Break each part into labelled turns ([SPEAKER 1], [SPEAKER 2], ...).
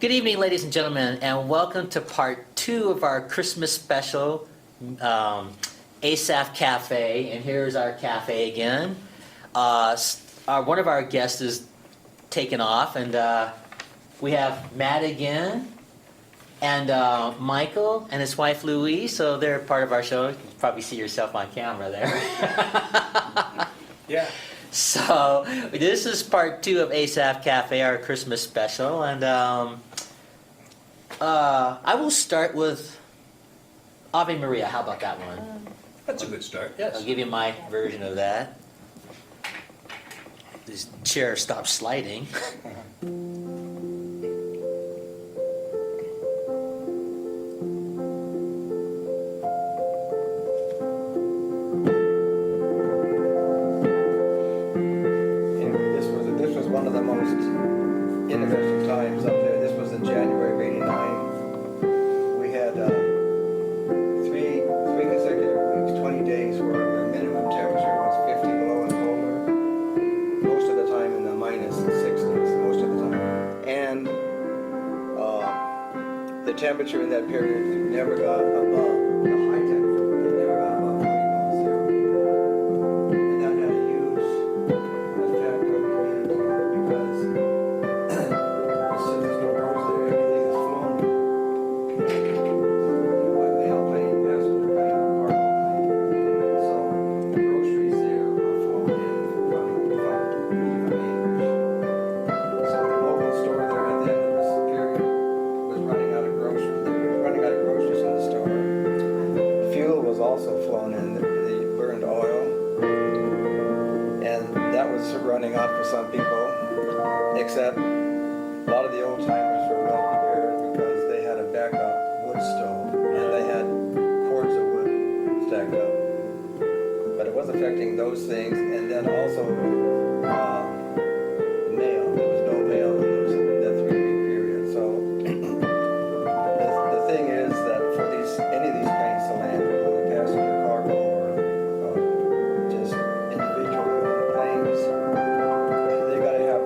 [SPEAKER 1] Good evening, ladies and gentlemen, and welcome to part 2 of our Christmas special, Asaph Cafe. And here's our cafe again. One of our guests is taken off, and we have Matt again, and Michael and his wife Louise. So they're part of our show. You can probably see yourself on camera there.
[SPEAKER 2] Yeah.
[SPEAKER 1] So this is part 2 of Asaph Cafe, our Christmas special, and I will start with Ave Maria. How about that one?
[SPEAKER 2] That's a good start.
[SPEAKER 1] I'll
[SPEAKER 2] Yes.
[SPEAKER 1] give you my version of that. This chair stopped sliding.
[SPEAKER 3] This was one of the most interesting times up there. This was in January of '89. We had three consecutive weeks, 20 days, where the minimum temperature was 50 below and colder. Most of the time in the minus 60s, most of the time. And the temperature in that period never got above, the high temperature never got above 40 below zero. And that had a huge effect on the community because since there's no roads there, everything is flown. By mail plane, passenger plane, or cargo plane. So the groceries there are flown in from Anchorage. So the local store there at the end of this period was running out of groceries. They were running out of groceries in the store. Fuel was also flown in. They burned oil. And that was running out for some people, except a lot of the old timers were well prepared because they had a backup wood stove and they had cords of wood stacked up. But it was affecting those things, and then also mail. There was no mail in that 3-week period. So the thing is that for any of these planes to land, whether they're passenger, cargo, or just individual planes, they got to have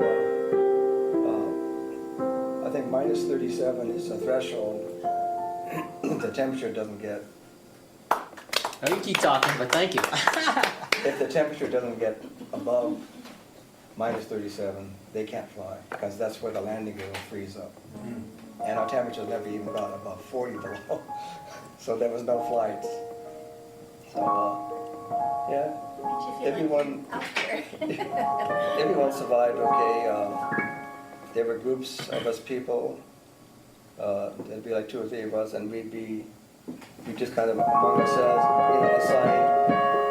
[SPEAKER 3] I think minus 37 is the threshold. The temperature doesn't get,
[SPEAKER 1] Oh, you keep talking, but thank you.
[SPEAKER 3] if the temperature doesn't get above minus 37, they can't fly because that's where the landing gear will freeze up. And our temperature never even got above 40 below. So there was no flights. So, yeah. Everyone, everyone survived okay. There were groups of us people. There'd be like 2 or 3 of us, and we'd just kind of among ourselves, assigned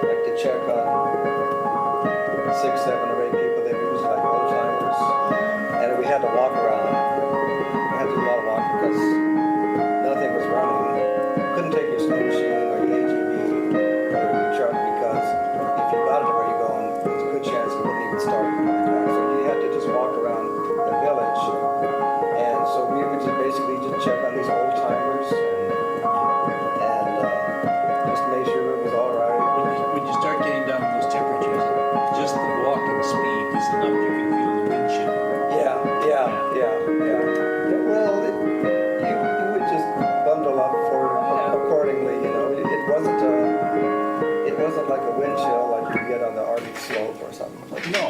[SPEAKER 3] like to check on 6, 7, or 8 people. They were usually like old timers, and we had to walk around. We had to do a lot of walking because nothing was running. Couldn't take your snow machine or your AGV or your truck because if you got it where you're going, there's a good chance it wouldn't even start. So you had to just walk around the village, and so we would just basically just check on these old timers and just make sure it was all right.
[SPEAKER 2] When you start getting down to those temperatures, just the walking speed is enough. You can feel the wind chill.
[SPEAKER 3] Yeah. Well, you would just bundle up for it accordingly. You know, it wasn't like a wind chill like you get on the Arctic slope or something. Like
[SPEAKER 2] No.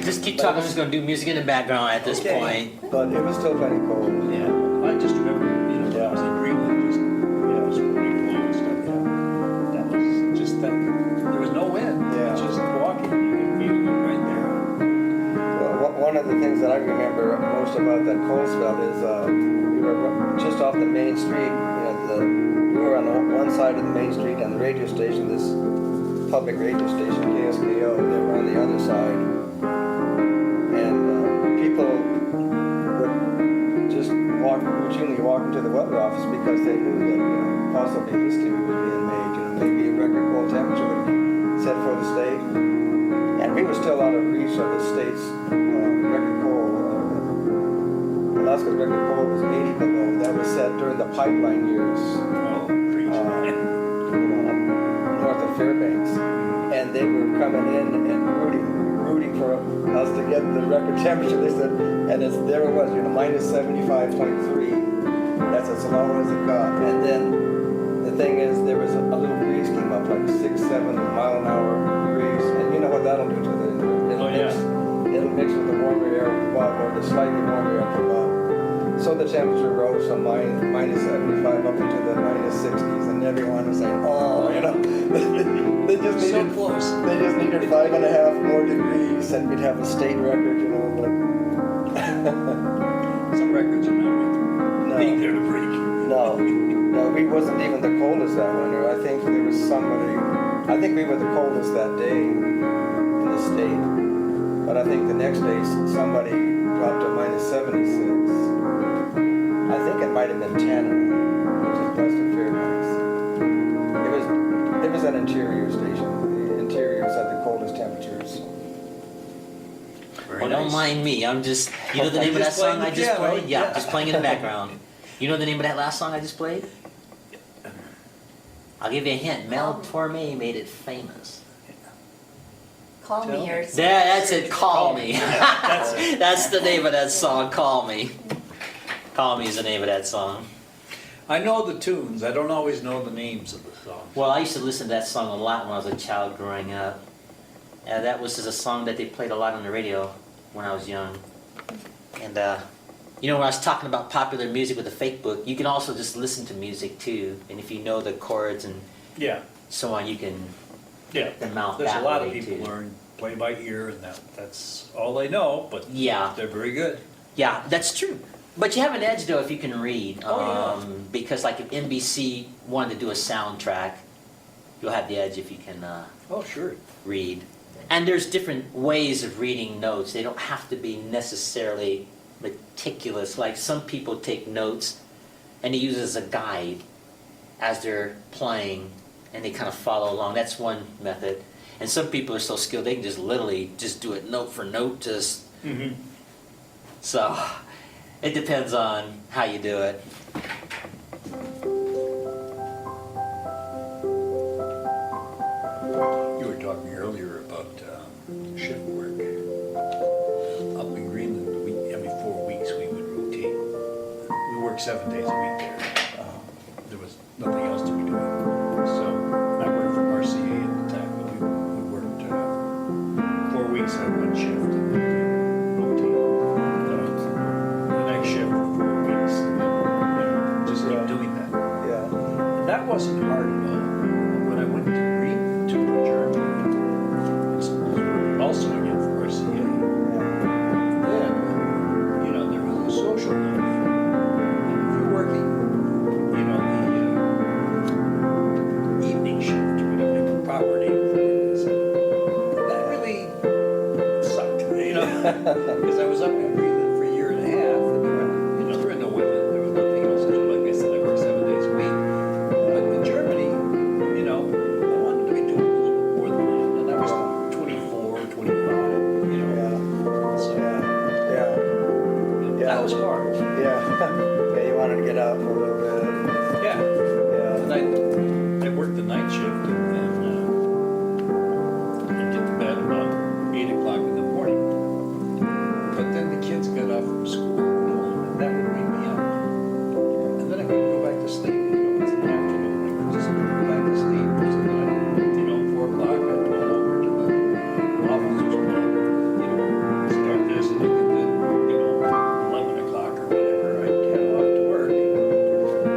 [SPEAKER 1] Just keep talking. I'm just going to do music in the background at this point.
[SPEAKER 3] But it was still plenty cold.
[SPEAKER 2] Yeah. I just remember, when I was in Greenland, just pretty cold and stuff. That was just that. There was no wind.
[SPEAKER 3] Yeah.
[SPEAKER 2] Just walking, you could feel it right there.
[SPEAKER 3] Well, one of the things that I remember most about that cold spell is we were just off the main street. We were on one side of the main street, and the radio station, this public radio station, KSKO, they were on the other side. And people would just routinely walk into the weather office because they knew that possibly history was being made. Maybe a record cold temperature would be set for the state. And we were still out of reach of the state's record cold. Alaska's record cold was 80 below. That was set during the pipeline years,
[SPEAKER 2] Oh, crazy.
[SPEAKER 3] north of Fairbanks. And they were coming in and rooting rooting for us to get the record temperature. They said, and there it was, minus 75.3. That's as low as it got. And then the thing is, there was a little breeze came up, like 6-7 mile an hour breeze. And you know what that'll do to the, it'll mix with the warmer air above, or the slightly warmer air above. So the temperature rose from minus 75 up into the minus 60s, and everyone was saying, oh, they just needed,
[SPEAKER 2] So close.
[SPEAKER 3] They just needed 5.5 more degrees, and we'd have a state record, but
[SPEAKER 2] Some records are not being there to break.
[SPEAKER 3] no, we wasn't even the coldest that winter. I think there was I think we were the coldest that day in the state. But I think the next day somebody dropped to minus 76. I think it might have been 10, which is west of Fairbanks. It was an interior station. The interiors had the coldest temperatures.
[SPEAKER 2] Very
[SPEAKER 1] Well, don't
[SPEAKER 2] nice.
[SPEAKER 1] mind me. I'm just, you know the name of that
[SPEAKER 2] Just playing
[SPEAKER 1] song
[SPEAKER 2] the
[SPEAKER 1] I just
[SPEAKER 2] piano,
[SPEAKER 1] played? Yeah,
[SPEAKER 2] yeah.
[SPEAKER 1] just playing in the background. You know the name of that last song I just played? I'll give you a hint. Mel Torme made it famous.
[SPEAKER 4] Call
[SPEAKER 2] Tell
[SPEAKER 4] me or.
[SPEAKER 1] That's it. Call Me.
[SPEAKER 2] That's it.
[SPEAKER 1] That's the name of that song. Call Me. Call Me is the name of that song.
[SPEAKER 2] I know the tunes. I don't always know the names of the songs.
[SPEAKER 1] Well, I used to listen to that song a lot when I was a child growing up. And that was just a song that they played a lot on the radio when I was young. And, when I was talking about popular music with the fake book, you can also just listen to music too. And if you know the chords and
[SPEAKER 2] Yeah,
[SPEAKER 1] so on, you can
[SPEAKER 2] yeah.
[SPEAKER 1] the mouth
[SPEAKER 2] There's a
[SPEAKER 1] that
[SPEAKER 2] lot of
[SPEAKER 1] way,
[SPEAKER 2] people
[SPEAKER 1] too.
[SPEAKER 2] learn play by ear, and that's all they know. But
[SPEAKER 1] Yeah.
[SPEAKER 2] they're very good.
[SPEAKER 1] Yeah, that's true. But you have an edge though if you can read.
[SPEAKER 2] Oh, yeah.
[SPEAKER 1] Because like if NBC wanted to do a soundtrack, you'll have the edge if you can
[SPEAKER 2] Oh, sure.
[SPEAKER 1] read. And there's different ways of reading notes. They don't have to be necessarily meticulous. Like some people take notes and they use it as a guide as they're playing and they kind of follow along. That's one method. And some people are so skilled they can just literally just do it note for note, just
[SPEAKER 2] Mm-hmm.
[SPEAKER 1] so it depends on how you do it.
[SPEAKER 2] You were talking earlier about shift work. Up in Greenland, every 4 weeks we would rotate. We worked 7 days a week there. There was nothing else to be doing. So I worked for RCA at the time, but we worked 4 weeks on one shift and then rotate the next shift for 4 weeks. And then, just keep doing that.
[SPEAKER 3] Yeah.
[SPEAKER 2] That wasn't hard at all. When I went to Greenland, to Germany, it's also again for RCA. Then, there was a social life. And if you're working, the evening shift, whatever the proper name for it is, that really sucked, because I was up in Greenland for a year and a half, and there were no women, there was nothing else to do. Like I said, I worked 7 days a week. But in Germany, I wanted to be doing a little bit more than that, and I was 24, 25, so
[SPEAKER 3] Yeah.
[SPEAKER 2] that was hard.
[SPEAKER 3] Yeah. Yeah, you wanted to get out for a little bit.
[SPEAKER 2] Yeah,
[SPEAKER 3] Yeah.
[SPEAKER 2] and I worked the night shift, and I'd get to bed about 8 o'clock in the morning. But then the kids got off from school, and that would wake me up. And then I couldn't go back to sleep. It's in the afternoon. I could just go back to sleep. So then, 4 o'clock, I'd go over to the officers' club, start this, and then, 11 o'clock or whatever, I'd head off to work.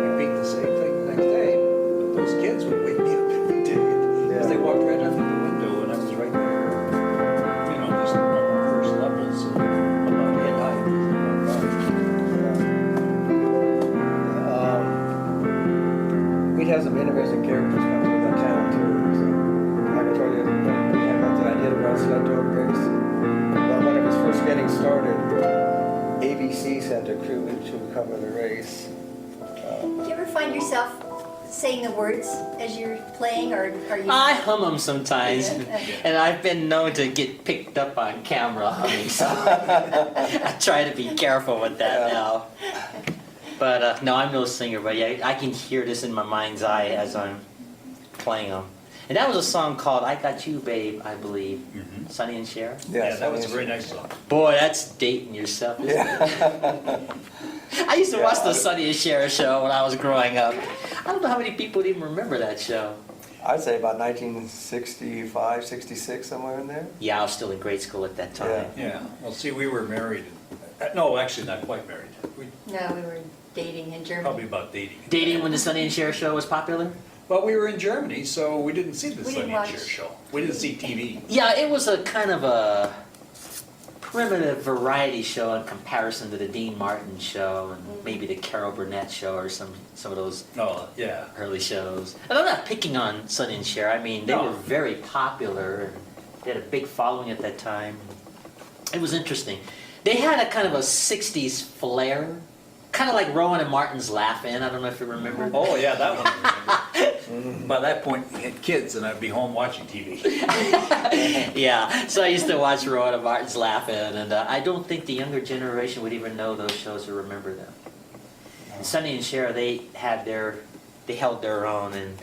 [SPEAKER 2] Repeat the same thing the next day. But those kids would wake me up every day. Because they walked right under the window, and I was right there, just on the first levels, about head height.
[SPEAKER 3] We'd have some interesting characters come through that town too. So, like I told you, we had one that I did about sled dog race. But when it was first getting started, ABC sent a crew to cover the race.
[SPEAKER 4] Do you ever find yourself saying the words as you're playing, or are you?
[SPEAKER 1] I hum them sometimes,
[SPEAKER 4] Yeah.
[SPEAKER 1] and I've been known to get picked up on camera humming, so I try to be careful with that now. But no, I'm no singer, but yeah, I can hear this in my mind's eye as I'm playing them. And that was a song called I Got You, Babe, I believe.
[SPEAKER 2] Mhm.
[SPEAKER 1] Sonny and Cher.
[SPEAKER 2] Yeah, that was a very nice song.
[SPEAKER 1] Boy, that's dating yourself. Isn't
[SPEAKER 3] Yeah.
[SPEAKER 1] it? I used to watch the Sonny and Cher show when I was growing up. I don't know how many people would even remember that show.
[SPEAKER 3] I'd say about 1965, 66, somewhere in there.
[SPEAKER 1] Yeah, I was still in grade school at that time.
[SPEAKER 2] Yeah, well, see, we were married, no, actually not quite married. We
[SPEAKER 4] No, we were dating in Germany.
[SPEAKER 2] probably about dating.
[SPEAKER 1] Dating when the Sonny and Cher show was popular?
[SPEAKER 2] Well, we were in Germany, so we didn't see the
[SPEAKER 4] We didn't
[SPEAKER 2] Sonny and Cher
[SPEAKER 4] watch-
[SPEAKER 2] show. We didn't see TV.
[SPEAKER 1] Yeah, it was a kind of a primitive variety show in comparison to the Dean Martin show and maybe the Carol Burnett show or some of those
[SPEAKER 2] No, yeah.
[SPEAKER 1] early shows. And I'm not picking on Sonny and Cher. I mean, they
[SPEAKER 2] No.
[SPEAKER 1] were very popular and they had a big following at that time. It was interesting. They had a kind of a 60s flair, kind of like Rowan and Martin's Laugh-In. I don't know if you remember.
[SPEAKER 2] Oh, yeah, that one I remember. By that point, we had kids and I'd be home watching TV.
[SPEAKER 1] Yeah, so I used to watch Rowan and Martin's Laugh-In, and I don't think the younger generation would even know those shows or remember them. And Sonny and Cher, they held their own, and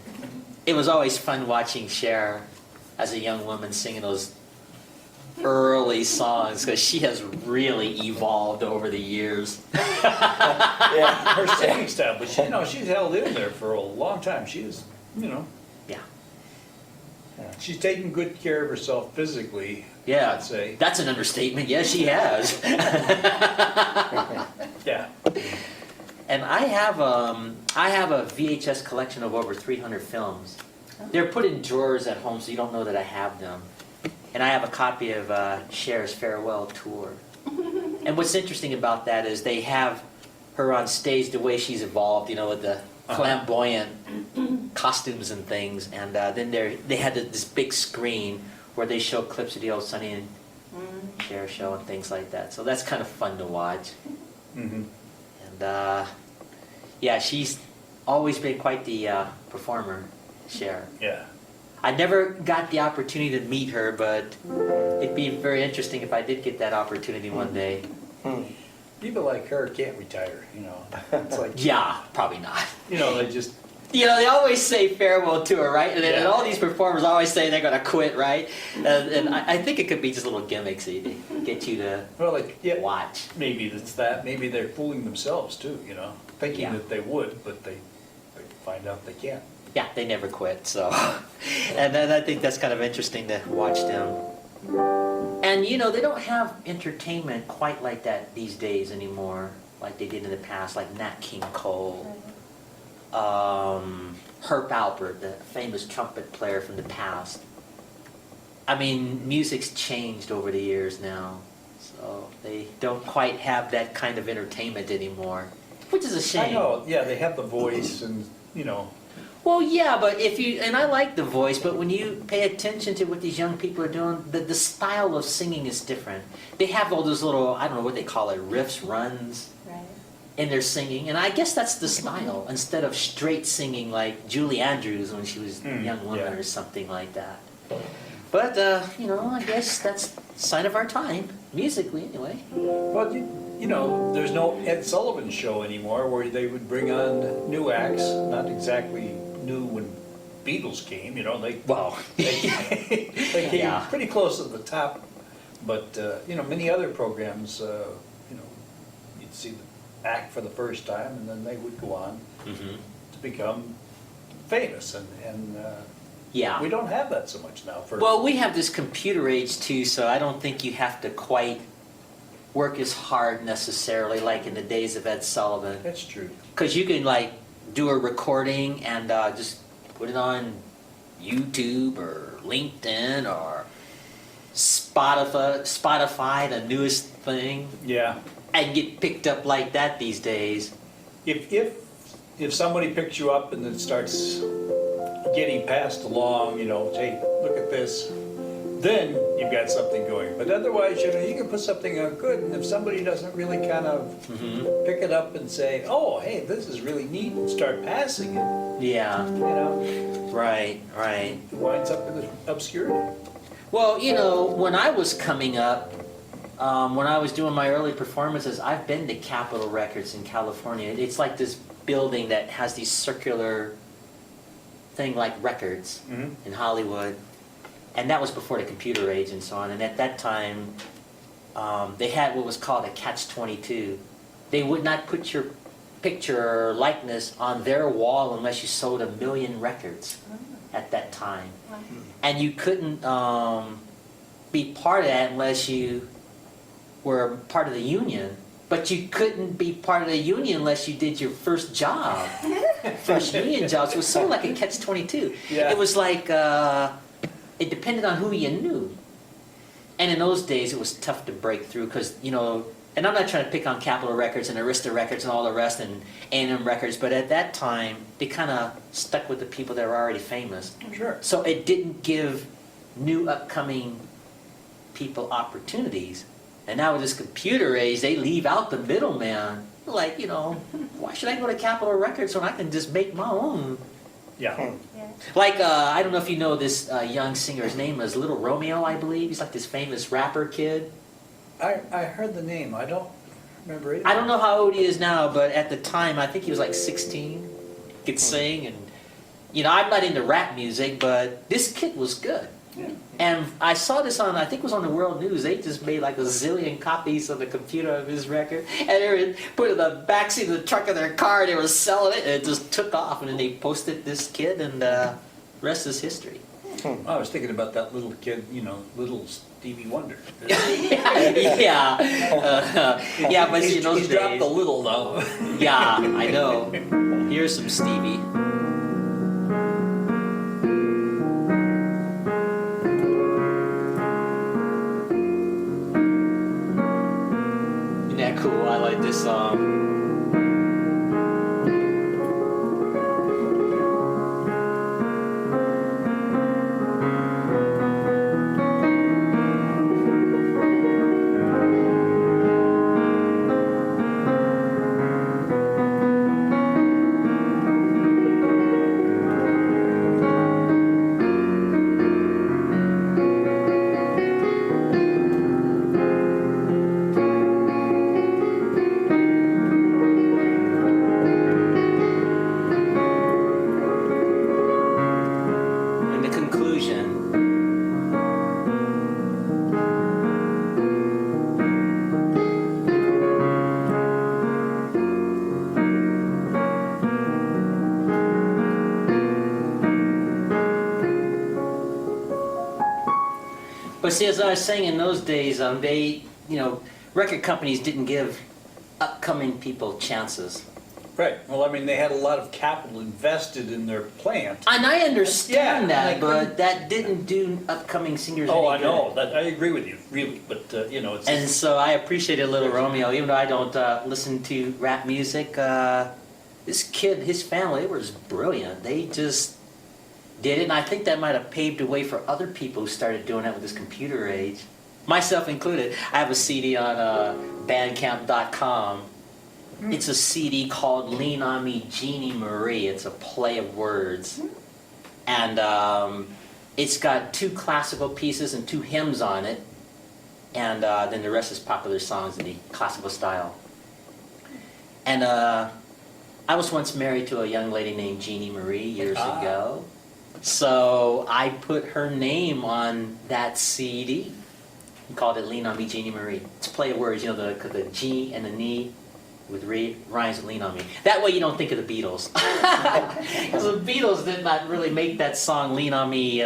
[SPEAKER 1] it was always fun watching Cher as a young woman singing those early songs, because she has really evolved over the years.
[SPEAKER 3] Yeah.
[SPEAKER 2] Her singing style, but she, she's held in there for a long time. She is,
[SPEAKER 1] Yeah.
[SPEAKER 2] she's taking good care of herself physically,
[SPEAKER 1] Yeah,
[SPEAKER 2] I'd say.
[SPEAKER 1] that's an understatement. Yes, she has.
[SPEAKER 2] Yeah.
[SPEAKER 1] And I have a VHS collection of over 300 films. They're put in drawers at home, so you don't know that I have them. And I have a copy of Cher's farewell tour. And what's interesting about that is they have her on stage the way she's evolved, with the flamboyant costumes and things. And then they had this big screen where they show clips of the old Sonny and Cher show and things like that. So that's kind of fun to watch.
[SPEAKER 2] Mm-hmm.
[SPEAKER 1] And yeah, she's always been quite the performer, Cher.
[SPEAKER 2] Yeah.
[SPEAKER 1] I never got the opportunity to meet her, but it'd be very interesting if I did get that opportunity one day.
[SPEAKER 2] People like her can't retire, It's like,
[SPEAKER 1] Yeah, probably not.
[SPEAKER 2] they just,
[SPEAKER 1] They always say farewell tour, right? And
[SPEAKER 2] Yeah.
[SPEAKER 1] all these performers always say they're going to quit, right? And I think it could be just little gimmicks to get you to
[SPEAKER 2] well, like, yeah,
[SPEAKER 1] watch.
[SPEAKER 2] maybe it's that. Maybe they're fooling themselves too, thinking
[SPEAKER 1] Yeah.
[SPEAKER 2] that they would, but they find out they can't.
[SPEAKER 1] Yeah, they never quit, so. And then I think that's kind of interesting to watch them. And they don't have entertainment quite like that these days anymore, like they did in the past, like Nat King Cole, Herb Alpert, the famous trumpet player from the past. I mean, music's changed over the years now, so they don't quite have that kind of entertainment anymore, which is a shame.
[SPEAKER 2] I know, yeah, they have the voice and,
[SPEAKER 1] Well, yeah, but and I like the voice, but when you pay attention to what these young people are doing, the style of singing is different. They have all those little, I don't know what they call it, riffs, runs
[SPEAKER 4] Right.
[SPEAKER 1] in their singing, and I guess that's the style, instead of straight singing like Julie Andrews when she was a young woman
[SPEAKER 2] yeah.
[SPEAKER 1] or something like that. But, I guess that's a sign of our time, musically anyway.
[SPEAKER 2] Well, there's no Ed Sullivan show anymore where they would bring on new acts, not exactly new when Beatles came,
[SPEAKER 1] Wow.
[SPEAKER 2] they came
[SPEAKER 1] Yeah.
[SPEAKER 2] pretty close to the top, but, many other programs, you'd see the act for the first time and then they would go on
[SPEAKER 1] Mm-hmm.
[SPEAKER 2] to become famous and
[SPEAKER 1] Yeah.
[SPEAKER 2] we don't have that so much now.
[SPEAKER 1] Well, we have this computer age too, so I don't think you have to quite work as hard necessarily like in the days of Ed Sullivan.
[SPEAKER 2] That's true.
[SPEAKER 1] Because you can do a recording and just put it on YouTube or LinkedIn or Spotify, the newest thing,
[SPEAKER 2] Yeah.
[SPEAKER 1] and get picked up like that these days.
[SPEAKER 2] If somebody picks you up and then starts getting passed along, hey, look at this, then you've got something going. But otherwise, you can put something out good, and if somebody doesn't really kind of pick it up and say, oh, hey, this is really neat, and start passing it,
[SPEAKER 1] Yeah, right.
[SPEAKER 2] it winds up in the obscurity.
[SPEAKER 1] Well, when I was coming up, when I was doing my early performances, I've been to Capitol Records in California. It's like this building that has these circular thing like records
[SPEAKER 2] Mhm.
[SPEAKER 1] in Hollywood, and that was before the computer age and so on. And at that time, they had what was called a catch-22. They would not put your picture or likeness on their wall unless you sold 1 million records at that time.
[SPEAKER 4] Wow.
[SPEAKER 1] And you couldn't be part of that unless you were part of the union. But you couldn't be part of the union unless you did your first job, first union job. So it was sort of like a catch-22.
[SPEAKER 2] Yeah.
[SPEAKER 1] It was like, it depended on who you knew. And in those days, it was tough to break through because, you know, and I'm not trying to pick on Capitol Records and Arista Records and all the rest and A&M Records, but at that time, they kind of stuck with the people that were already famous.
[SPEAKER 2] Sure.
[SPEAKER 1] So it didn't give new upcoming people opportunities. And now with this computer age, they leave out the middleman. Like, you know, why should I go to Capitol Records when I can just make my own?
[SPEAKER 2] Yeah.
[SPEAKER 4] Yeah.
[SPEAKER 1] Like, I don't know if you know this young singer. His name is Little Romeo, I believe. He's like this famous rapper kid.
[SPEAKER 2] I heard the name. I don't remember it.
[SPEAKER 1] I don't know how old he is now, but at the time, I think he was like 16. Could sing, and you know, I'm not into rap music, but this kid was good.
[SPEAKER 2] Yeah.
[SPEAKER 1] And I saw this on, I think it was on the World News. They just made like 1 zillion copies of the computer of his record, and they were put it in the backseat of the truck of their car. They were selling it, and it just took off. And then they posted this kid, and the rest is history.
[SPEAKER 2] I was thinking about that little kid, you know, little Stevie Wonder.
[SPEAKER 1] Yeah, yeah, but see, in those
[SPEAKER 2] He's dropped
[SPEAKER 1] days,
[SPEAKER 2] the little though.
[SPEAKER 1] yeah, I know. Here's some Stevie. Isn't that cool? I like this song. In the conclusion, but see, as I was saying, in those days, they, you know, record companies didn't give upcoming people chances.
[SPEAKER 2] Right. Well, I mean, they had a lot of capital invested in their plant.
[SPEAKER 1] And I understand
[SPEAKER 2] Yeah,
[SPEAKER 1] that,
[SPEAKER 2] I
[SPEAKER 1] but
[SPEAKER 2] couldn't-
[SPEAKER 1] that didn't do upcoming singers
[SPEAKER 2] Oh,
[SPEAKER 1] any
[SPEAKER 2] I know.
[SPEAKER 1] good.
[SPEAKER 2] That, I agree with you, really. But you know, it's
[SPEAKER 1] And so I appreciated Little Romeo, even though I don't listen to rap music. This kid, his family, it was brilliant. They just did it, and I think that might have paved the way for other people who started doing that with this computer age, myself included. I have a CD on Bandcamp.com. It's a CD called Lean On Me, Jeannie Marie. It's a play of words. And it's got 2 classical pieces and 2 hymns on it. And then the rest is popular songs in the classical style. And I was once married to a young lady named Jeannie Marie years ago. So I put her name on that CD. We called it Lean On Me, Jeannie Marie. It's a play of words, you know, the G and the Ni with rhymes with Lean On Me. That way you don't think of the Beatles. Because the Beatles did not really make that song Lean On Me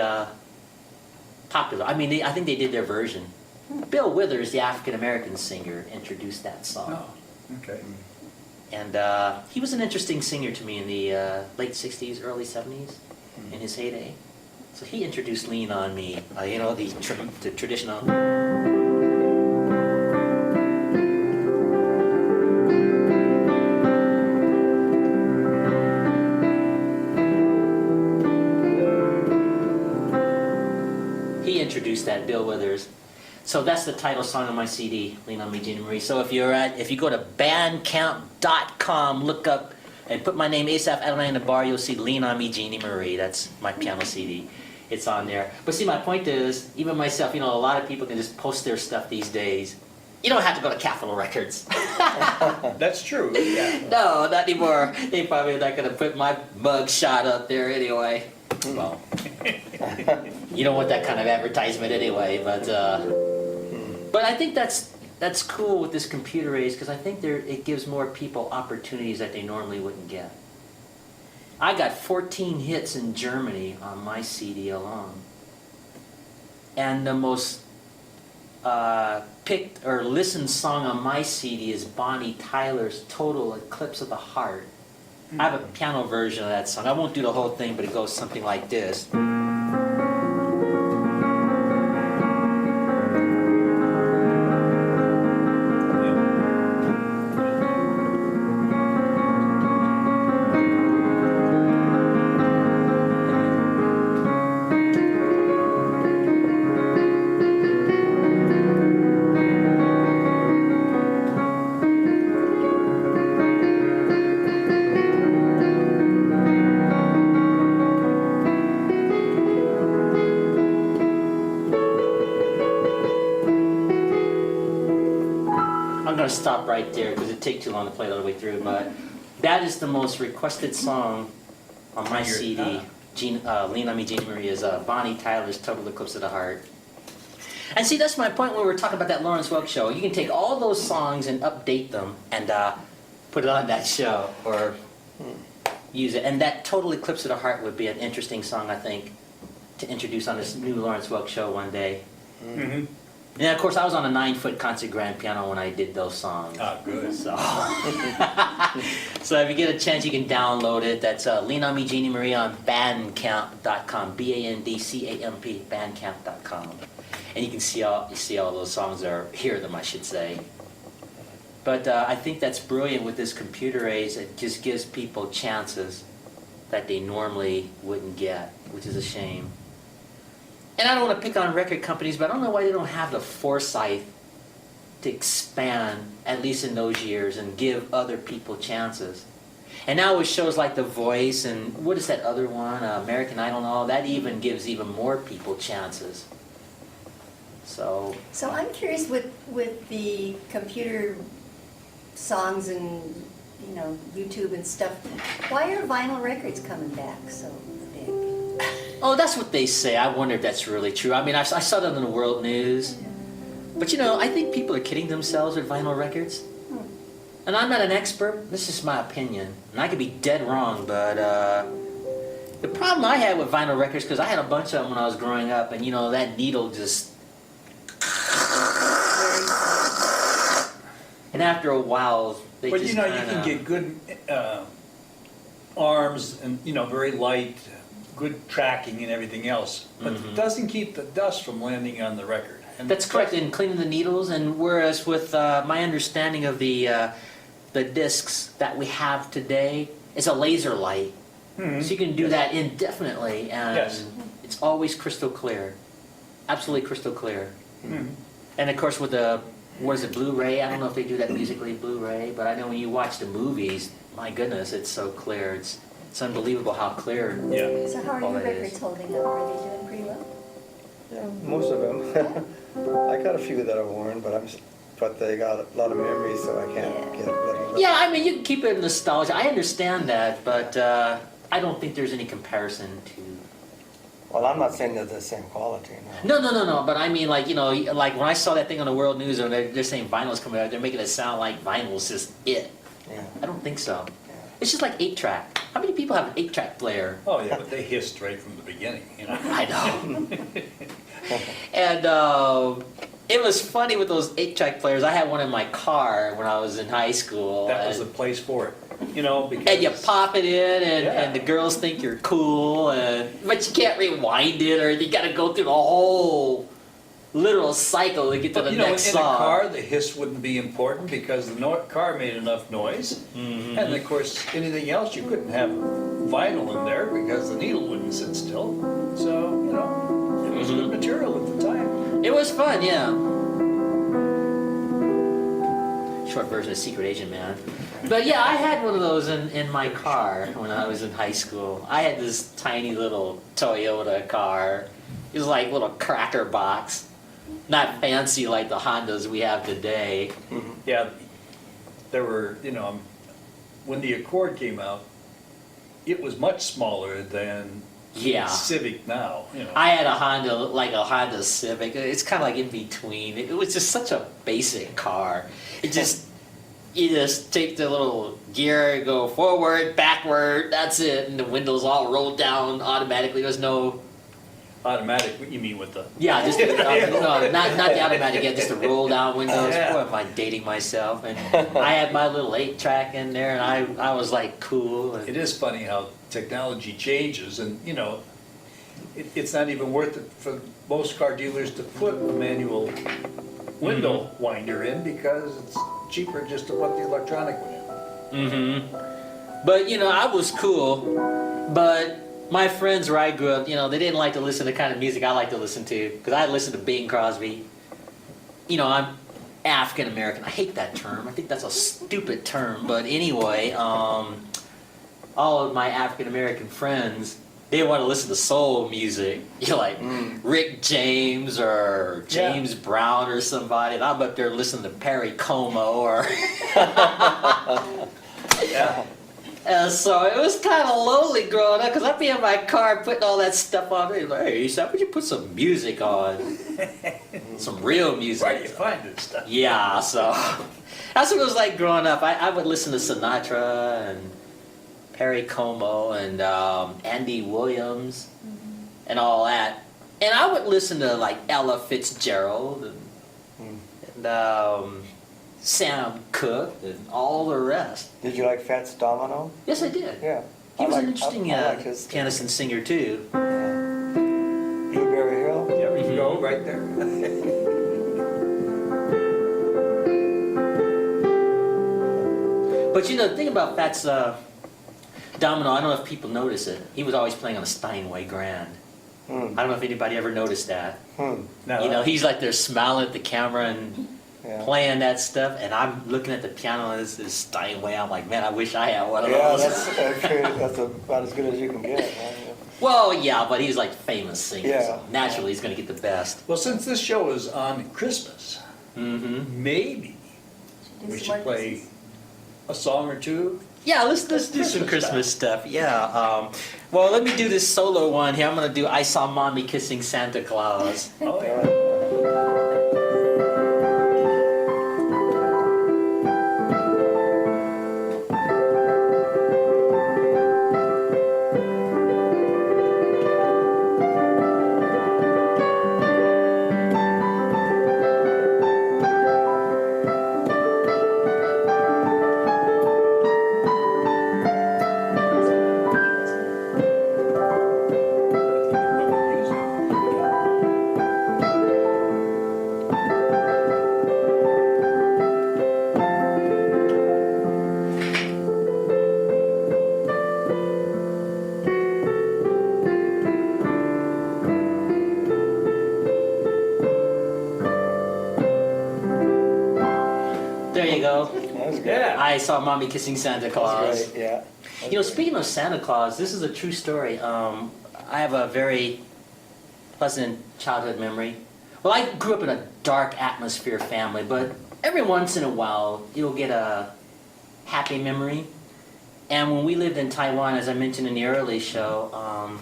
[SPEAKER 1] popular. I mean, I think they did their version. Bill Withers, the African-American singer, introduced that song.
[SPEAKER 2] Oh, okay.
[SPEAKER 1] And he was an interesting singer to me in the late 60s, early 70s, in his heyday. So he introduced Lean On Me, you know, the traditional... He introduced that, Bill Withers. So that's the title song on my CD, Lean On Me, Jeannie Marie. So if you go to bandcamp.com, look up and put my name, Asaph Cafe in the bar, you'll see Lean On Me, Jeannie Marie. That's my piano CD. It's on there. But see, my point is, even myself, you know, a lot of people can just post their stuff these days. You don't have to go to Capitol Records.
[SPEAKER 2] That's true. Yeah.
[SPEAKER 1] No, not anymore. They probably are not going to put my mug shot up there anyway. Well, you don't want that kind of advertisement anyway, but I think that's cool with this computer race because I think it gives more people opportunities that they normally wouldn't get. I got 14 hits in Germany on my CD alone. And the most picked or listened song on my CD is Bonnie Tyler's Total Eclipse of the Heart. I have a piano version of that song. I won't do the whole thing, but it goes something like this. I'm going to stop right there because it'd take too long to play it all the way through, but that is the most requested song on my CD. Lean on Me, Jeannie Marie is Bonnie Tyler's Total Eclipse of the Heart. And see, that's my point when we were talking about that Lawrence Welk show. You can take all those songs and update them and put it on that show or use it. And that Total Eclipse of the Heart would be an interesting song, I think, to introduce on this new Lawrence Welk show one day.
[SPEAKER 2] Mm-hmm.
[SPEAKER 1] And of course, I was on a 9-foot concert grand piano when I did those songs.
[SPEAKER 2] Ah, good.
[SPEAKER 1] So, so if you get a chance, you can download it. That's Lean on Me, Jeannie Marie on Bandcamp.com, BANDCAMP, Bandcamp.com, and you can see all those songs or hear them, I should say. But I think that's brilliant with this computer age. It just gives people chances that they normally wouldn't get, which is a shame. And I don't want to pick on record companies, but I don't know why they don't have the foresight to expand, at least in those years, and give other people chances. And now with shows like The Voice and what is that other one, American Idol and all, that even gives even more people chances. So
[SPEAKER 4] I'm curious with the computer songs and YouTube and stuff, why are vinyl records coming back so big?
[SPEAKER 1] oh, that's what they say. I wonder if that's really true. I mean, I saw that in the world news. But I think people are kidding themselves with vinyl records. And I'm not an expert. This is my opinion. And I could be dead wrong, but the problem I had with vinyl records, because I had a bunch of them when I was growing up, and that needle just... And after a while, they
[SPEAKER 2] But
[SPEAKER 1] just
[SPEAKER 2] you can get good arms and, very light, good tracking and everything else. But it doesn't keep the dust from landing on the record. And
[SPEAKER 1] That's correct, in cleaning the needles, and whereas with my understanding of the discs that we have today, it's a laser light. So you can do that indefinitely, and
[SPEAKER 2] Yes.
[SPEAKER 1] it's always crystal clear. Absolutely crystal clear. And of course with the, Blu-ray? I don't know if they do that musically, Blu-ray, but I know when you watch the movies, my goodness, it's so clear. It's unbelievable how clear.
[SPEAKER 2] Yeah.
[SPEAKER 4] So how are
[SPEAKER 1] all
[SPEAKER 4] your
[SPEAKER 1] that
[SPEAKER 4] records
[SPEAKER 1] is.
[SPEAKER 4] holding up? Are they doing pretty well?
[SPEAKER 3] Yeah, most of them. I got a few that are worn, but they got a lot of memories, so I can't get rid of them.
[SPEAKER 1] Yeah, I mean, you can keep it in nostalgia. I understand that, but I don't think there's any comparison to...
[SPEAKER 3] Well, I'm not saying they're the same quality, no.
[SPEAKER 1] No, but I mean, like when I saw that thing on the world news, and they're saying vinyl's coming out, they're making it sound like vinyl's just it.
[SPEAKER 3] Yeah.
[SPEAKER 1] I don't think so.
[SPEAKER 3] Yeah.
[SPEAKER 1] It's just like 8-track. How many people have an 8-track player?
[SPEAKER 2] Oh, yeah, but they hissed right from the beginning,
[SPEAKER 1] I know. And it was funny with those 8-track players. I had one in my car when I was in high school.
[SPEAKER 2] That was the
[SPEAKER 1] and,
[SPEAKER 2] place for it, because...
[SPEAKER 1] and you pop it in, and,
[SPEAKER 2] Yeah.
[SPEAKER 1] and the girls think you're cool, but you can't rewind it, or you got to go through the whole literal cycle to get to
[SPEAKER 2] But,
[SPEAKER 1] the next
[SPEAKER 2] in
[SPEAKER 1] song.
[SPEAKER 2] a car, the hiss wouldn't be important because the car made enough noise.
[SPEAKER 1] Mhm.
[SPEAKER 2] And of course, anything else, you couldn't have vinyl in there because the needle wouldn't sit still. So, it was good material at the time.
[SPEAKER 1] It was fun, yeah. Short version of Secret Agent Man. But yeah, I had one of those in my car when I was in high school. I had this tiny little Toyota car. It was like a little cracker box. Not fancy like the Hondas we have today.
[SPEAKER 2] Yeah, there were, when the Accord came out, it was much smaller than
[SPEAKER 1] Yeah.
[SPEAKER 2] Civic now, you know.
[SPEAKER 1] I had a Honda Civic. It's kind of like in between. It was just such a basic car. You just take the little gear, go forward, backward, that's it, and the windows all roll down automatically. There's no,
[SPEAKER 2] Automatic, what you mean with the?
[SPEAKER 1] yeah, just no, not the automatic, yeah, just the roll down windows.
[SPEAKER 2] Yeah.
[SPEAKER 1] Boy, am I dating myself? And I had my little 8-track in there, and I was like cool. And,
[SPEAKER 2] It is funny how technology changes, and, you know, it's not even worth it for most car dealers to put a manual window winder in, because it's cheaper just to put the electronic one in.
[SPEAKER 1] mm-hmm. But you know, I was cool, but my friends where I grew up, you know, they didn't like to listen to the kind of music I like to listen to, because I listened to Bing Crosby. You know, I'm African American. I hate that term. I think that's a stupid term. But anyway, all of my African American friends, they want to listen to soul music. You know, like Rick James or James Brown or somebody. And I'm up there listening to Perry Como or.
[SPEAKER 2] Yeah.
[SPEAKER 1] So it was kind of lonely growing up, because I'd be in my car putting all that stuff on. They'd be like, hey, Asaph, would you put some music on? Some real music.
[SPEAKER 2] Where do you find this stuff?
[SPEAKER 1] Yeah, so that's what it was like growing up. I would listen to Sinatra and Perry Como and Andy Williams and all that. And I would listen to like Ella Fitzgerald and Sam Cooke and all the rest.
[SPEAKER 3] Did you like Fats Domino?
[SPEAKER 1] Yes, I did.
[SPEAKER 3] Yeah.
[SPEAKER 1] He was an
[SPEAKER 3] I
[SPEAKER 1] interesting
[SPEAKER 3] like his
[SPEAKER 1] pianist and singer too.
[SPEAKER 3] Blueberry Hill?
[SPEAKER 2] There you go, right there.
[SPEAKER 1] But you know, the thing about Fats Domino, I don't know if people notice it. He was always playing on a Steinway Grand. I don't know if anybody ever noticed that.
[SPEAKER 2] No,
[SPEAKER 1] You know, he's like there smiling at the camera and playing that stuff, and I'm looking at the piano and this Steinway. I'm like, man, I wish I had one of
[SPEAKER 3] Yeah,
[SPEAKER 1] those.
[SPEAKER 3] that's about as good as you can get. Right?
[SPEAKER 1] Well, yeah, but he's like famous singer,
[SPEAKER 3] Yeah.
[SPEAKER 1] so naturally he's going to get the best.
[SPEAKER 2] well, since this show is on Christmas,
[SPEAKER 1] Mm-hmm.
[SPEAKER 2] maybe we should play a song or two.
[SPEAKER 1] Yeah, let's do some
[SPEAKER 2] Christmas
[SPEAKER 1] Christmas stuff. Yeah. Well, let me do this solo one here. I'm going to do "I Saw Mommy Kissing Santa Claus."
[SPEAKER 2] Oh, yeah.
[SPEAKER 1] There you go.
[SPEAKER 3] That was good.
[SPEAKER 2] Yeah.
[SPEAKER 1] I saw Mommy kissing Santa Claus.
[SPEAKER 3] That's great, yeah.
[SPEAKER 1] You know, speaking of Santa Claus, this is a true story. I have a very pleasant childhood memory. Well, I grew up in a dark atmosphere family, but every once in a while you'll get a happy memory. And when we lived in Taiwan, as I mentioned in the early show,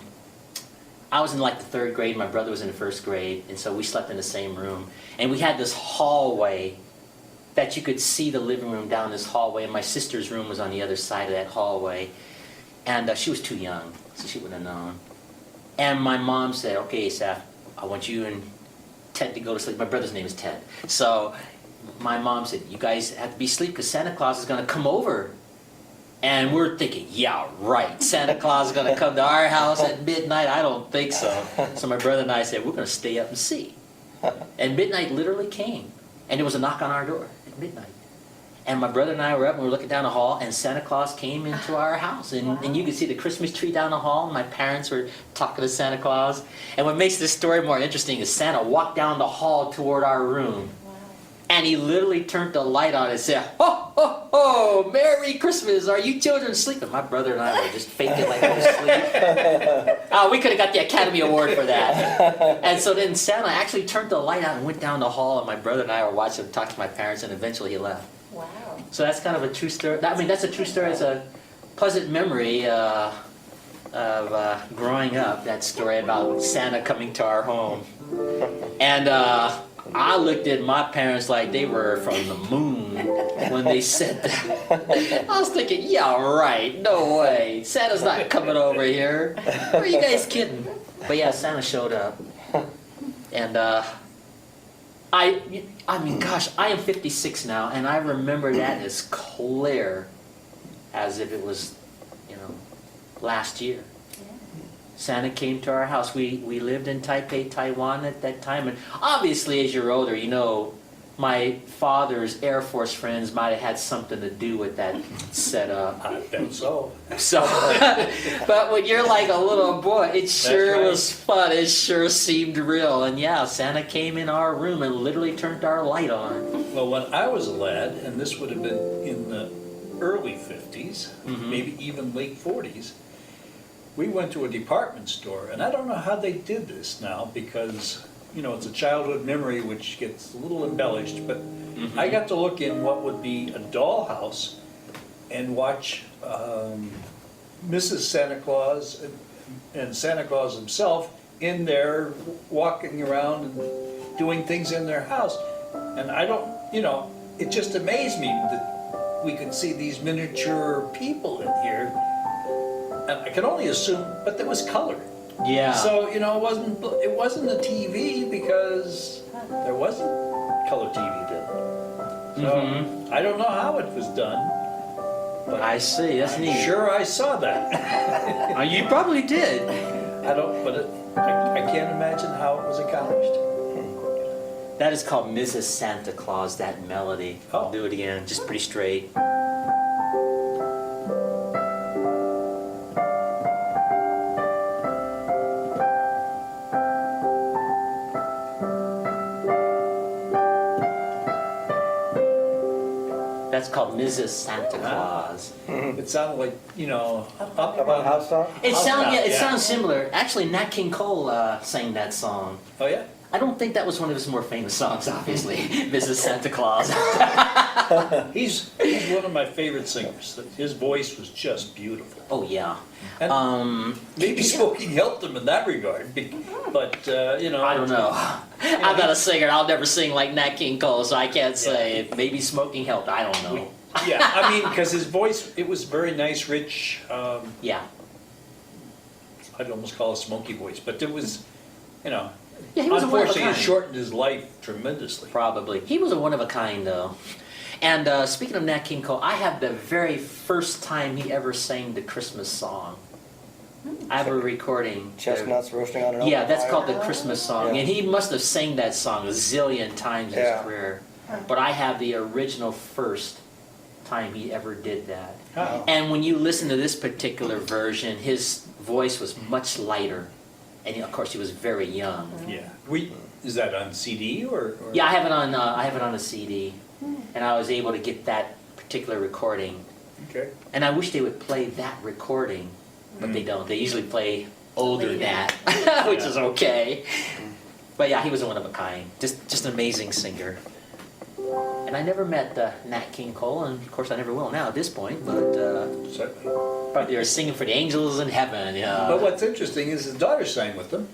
[SPEAKER 1] I was in like the 3rd grade, my brother was in the 1st grade, and so we slept in the same room. And we had this hallway that you could see the living room down this hallway, and my sister's room was on the other side of that hallway. And she was too young, so she wouldn't have known. And my mom said, okay, Asaph, I want you and Ted to go to sleep. My brother's name is Ted. So my mom said, you guys have to be asleep because Santa Claus is going to come over. And we're thinking, yeah, right, Santa Claus is going to come to our house at midnight? I don't think so. So my brother and I said, we're going to stay up and see. And midnight literally came. And there was a knock on our door at midnight. And my brother and I were up and we were looking down the hall, and Santa Claus came into our house. And you could see the Christmas tree down the hall, and my parents were talking to Santa Claus. And what makes this story more interesting is Santa walked down the hall toward our room. And he literally turned the light on and said, ho, ho, ho, Merry Christmas, are you children sleeping? My brother and I were just faking like we were asleep. Oh, we could have got the Academy Award for that. And so then Santa actually turned the light on and went down the hall, and my brother and I were watching him talk to my parents, and eventually he left.
[SPEAKER 4] Wow.
[SPEAKER 1] So that's kind of a true story. I mean, that's a true story. It's a pleasant memory. of growing up, that story about Santa coming to our home. And I looked at my parents like they were from the moon when they said that. I was thinking, yeah, right, no way. Santa's not coming over here. Are you guys kidding? But yeah, Santa showed up. And I mean, gosh, I am 56 now, and I remember that as clear as if it was, last year. Santa came to our house. We lived in Taipei, Taiwan at that time, and obviously as you're older, my father's Air Force friends might have had something to do with that setup.
[SPEAKER 2] I bet so.
[SPEAKER 1] So, but when you're like a little boy, it sure
[SPEAKER 2] right.
[SPEAKER 1] was fun. It sure seemed real. And yeah, Santa came in our room and literally turned our light on.
[SPEAKER 2] Well, when I was a lad, and this would have been in the early 50s, maybe even late 40s, we went to a department store, and I don't know how they did this now because, it's a childhood memory which gets a little embellished, but I got to look in what would be a dollhouse and watch Mrs. Santa Claus and Santa Claus himself in there walking around and doing things in their house. And I don't, it just amazed me that we could see these miniature people in here. And I can only assume, but there was color.
[SPEAKER 1] Yeah.
[SPEAKER 2] So, it wasn't a TV because there wasn't color TV then. So, I don't know how it was done. But
[SPEAKER 1] I see, that's
[SPEAKER 2] I'm
[SPEAKER 1] neat.
[SPEAKER 2] sure I saw that.
[SPEAKER 1] You probably did.
[SPEAKER 2] I can't imagine how it was accomplished.
[SPEAKER 1] That is called Mrs. Santa Claus, that melody. I'll do it again, just pretty straight. That's called Mrs. Santa Claus.
[SPEAKER 2] It sounded like, up
[SPEAKER 3] About house song?
[SPEAKER 1] It
[SPEAKER 2] Yeah.
[SPEAKER 1] sounds similar. Actually, Nat King Cole sang that song.
[SPEAKER 2] Oh, yeah?
[SPEAKER 1] I don't think that was one of his more famous songs, obviously, Mrs. Santa Claus.
[SPEAKER 2] He's one of my favorite singers. His voice was just beautiful.
[SPEAKER 1] Oh, yeah.
[SPEAKER 2] And maybe smoking helped him in that regard, but,
[SPEAKER 1] I don't know. I'm not a singer. I'll never sing like Nat King Cole, so I can't say. Maybe smoking helped. I don't know.
[SPEAKER 2] Yeah, I mean, because his voice, it was very nice, rich,
[SPEAKER 1] Yeah.
[SPEAKER 2] I'd almost call it a smoky voice, but it was,
[SPEAKER 1] Yeah, he was a one of a
[SPEAKER 2] unfortunately, it
[SPEAKER 1] kind.
[SPEAKER 2] shortened his life tremendously.
[SPEAKER 1] Probably. He was a one of a kind, though. And speaking of Nat King Cole, I have the very first time he ever sang the Christmas song. I have a recording.
[SPEAKER 3] Chestnuts roasting on an open
[SPEAKER 1] Yeah, that's
[SPEAKER 3] fire.
[SPEAKER 1] called the Christmas song.
[SPEAKER 3] Yeah.
[SPEAKER 1] And he must have sang that song a zillion times in his
[SPEAKER 3] Yeah.
[SPEAKER 1] career. But I have the original first time he ever did that.
[SPEAKER 2] Oh.
[SPEAKER 1] And when you listen to this particular version, his voice was much lighter. And of course, he was very young.
[SPEAKER 2] Yeah. Is that on CD or?
[SPEAKER 1] Yeah, I have it on a CD. And I was able to get that particular recording.
[SPEAKER 2] Okay.
[SPEAKER 1] And I wish they would play that recording, but they don't. They usually play older
[SPEAKER 4] Later.
[SPEAKER 1] Nat, which is okay. But yeah, he was a one of a kind. Just an amazing singer. And I never met Nat King Cole, and of course I never will now at this point, but
[SPEAKER 2] Certainly.
[SPEAKER 1] they were singing for the angels in heaven, yeah.
[SPEAKER 2] But what's interesting is his daughter sang with them.